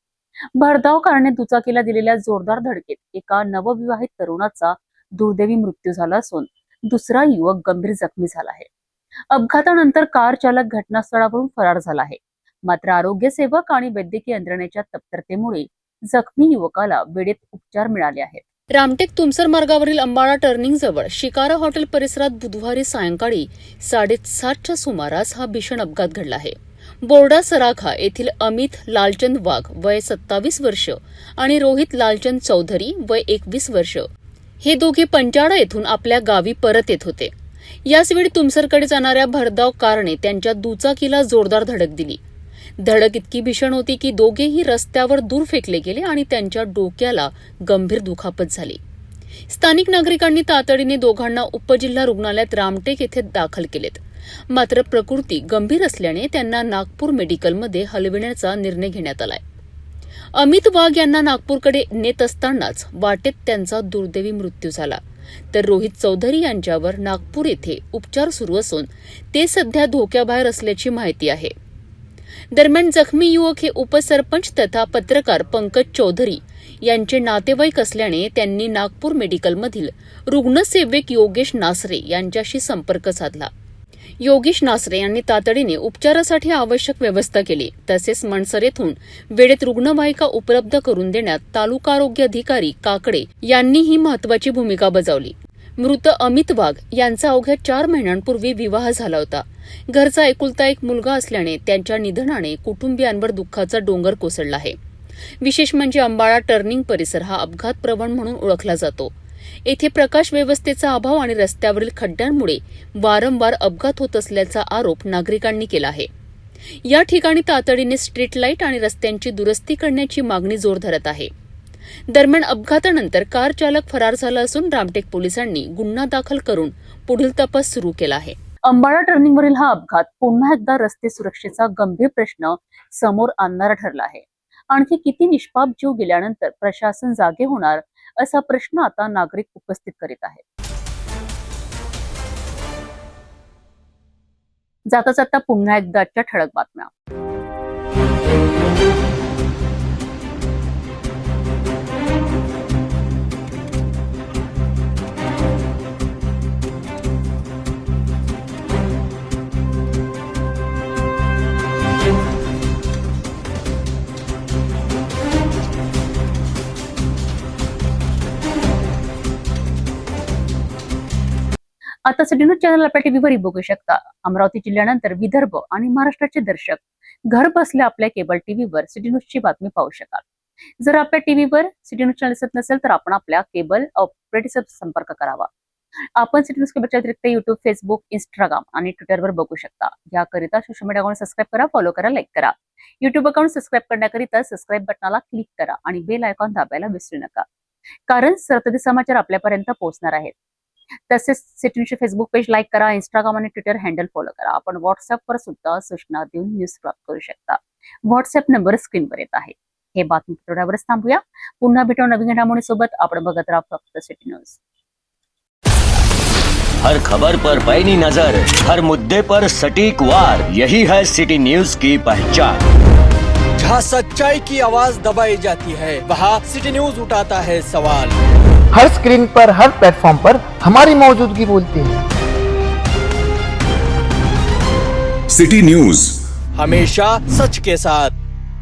भरधाव कारने दुचाकीला दिलेल्या जोरदार धडकेत एका नवविवाहित तरुणाचा दुर्दैवी मृत्यू झाला असून दुसरा युवक गंभीर जखमी झाला आहे. अपघातानंतर कार चालक घटनास्थळावरून फरार झाला आहे. मात्र आरोग्य सेवक आणि वैद्यकीय यंत्रणेच्या तत्परतेमुळे जखमी युवकाला वेळेत उपचार मिळाले आहेत.
रामटेक तुमसर मार्गावरील अंबाळा टर्निंग जवळ शिकारा हॉटेल परिसरात बुधवारी सायंकाळी 7:30च्या सुमारास हा भीषण अपघात घडला आहे. बोर्डा सराखा येथील अमित लालचंद वाघ वय 27 वर्ष आणि रोहित लालचंद चौधरी वय 21 वर्ष हे दोघे पंचाळा येथून आपल्या गावी परत येत होते. याचवेळी तुमसरकडे जाणाऱ्या भरधाव कारने त्यांच्या दुचाकीला जोरदार धडक दिली. धडक इतकी भीषण होती की दोघेही रस्त्यावर दूर फेकले गेले आणि त्यांच्या डोक्याला गंभीर दुखापत झाली. स्थानिक नागरिकांनी तातडीने दोघांना उपजिल्हा रुग्णालयात रामटेक येथे दाखल केलेत. मात्र प्रकृती गंभीर असल्याने त्यांना नागपूर मेडिकलमध्ये हलविण्याचा निर्णय घेण्यात आलाय. अमित वाघ यांना नागपूरकडे नेत असतानाच वाटेत त्यांचा दुर्दैवी मृत्यू झाला. तर रोहित चौधरी यांच्यावर नागपूर येथे उपचार सुरू असून ते सध्या धोक्याबाहेर असल्याची माहिती आहे. दरम्यान जखमी युवक हे उपसरपंच तथा पत्रकार पंकज चौधरी यांचे नातेवाईक असल्याने त्यांनी नागपूर मेडिकलमधील रुग्णसेवक योगेश नासरे यांच्याशी संपर्क साधला. योगेश नासरे यांनी तातडीने उपचारासाठी आवश्यक व्यवस्था केली. तसेच मनसर येथून वेळेत रुग्णवाहिका उपलब्ध करून देण्यात तालुका आरोग्य अधिकारी काकडे यांनीही महत्वाची भूमिका बजावली. मृत अमित वाघ यांचा अवघ्या 4 महिन्यांपूर्वी विवाह झाला होता. घरचा एकुलता एक मुलगा असल्याने त्यांच्या निधनाने कुटुंबियांवर दुःखाचा डोंगर कोसळला आहे. विशेष म्हणजे अंबाळा टर्निंग परिसर हा अपघात प्रवण म्हणून ओळखला जातो. येथे प्रकाश व्यवस्थेचा अभाव आणि रस्त्यावरील खड्ड्यांमुळे वारंवार अपघात होत असल्याचा आरोप नागरिकांनी केला आहे. या ठिकाणी तातडीने स्ट्रीट लाईट आणि रस्त्यांची दुरुस्ती करण्याची मागणी जोर धरत आहे. दरम्यान अपघातानंतर कार चालक फरार झाला असून रामटेक पोलिसांनी गुन्हा दाखल करून पुढील तपास सुरू केला आहे.
अंबाळा टर्निंगवरील हा अपघात पुन्हा एकदा रस्ते सुरक्षेचा गंभीर प्रश्न समोर आणणारा ठरला आहे. आणखी किती निष्पाप जीव गेल्यानंतर प्रशासन जागे होणार असा प्रश्न आता नागरिक उपस्थित करीत आहेत. जाता जाता पुन्हा एकदा आजच्या ठळक बातम्या. आता सिटी न्यूज चॅनल आपल्या टीव्हीवरही बघू शकता. अमरावती जिल्ह्यानंतर विदर्भ आणि महाराष्ट्राचे दर्शक घर बसल्या आपल्या केबल टीव्हीवर सिटी न्यूजची बातमी पाहू शकाल. जर आपल्या टीव्हीवर सिटी न्यूज चॅनल दिसत नसेल तर आपण आपल्या केबल ऑपरेटरचा संपर्क करावा. आपण सिटी न्यूज केबलच्या व्यतिरिक्त युट्यूब, फेसबुक, इंस्टाग्राम आणि ट्विटरवर बघू शकता. याकरिता सोशल मीडिया अकाउंट सबस्क्राईब करा, फॉलो करा, लाईक करा. युट्यूब अकाउंट सबस्क्राईब करण्याकरिता सबस्क्राईब बटनाला क्लिक करा आणि बेल आयकॉन दाबायला विसरू नका, कारण सतत समाचार आपल्यापर्यंत पोहोचणार आहेत. तसेच सिटी न्यूजचे फेसबुक पेज लाईक करा, इंस्टाग्राम आणि ट्विटर हँडल फॉलो करा. आपण व्हॉट्सअपवर सुद्धा सूचना देऊन न्यूज प्राप्त करू शकता. व्हॉट्सअप नंबर स्क्रीनवर येत आहे. हे बातमी थोड्यावरच थांबूया. पुन्हा भेटू नवीन घडामोडीसोबत. आपण बघत राहा फक्त सिटी न्यूज.
हर खबर पर पैनी नजर, हर मुद्दे पर सटीक वार, यही है सिटी न्यूज की पहचान.
जहाँ सच्चाई की आवाज दबाई जाती है, वहाँ सिटी न्यूज उठाता है सवाल.
हर स्क्रीन पर, हर प्लेटफॉर्म पर हमारी मौजूदगी बोलती है.
सिटी न्यूज हमेशा सच के साथ.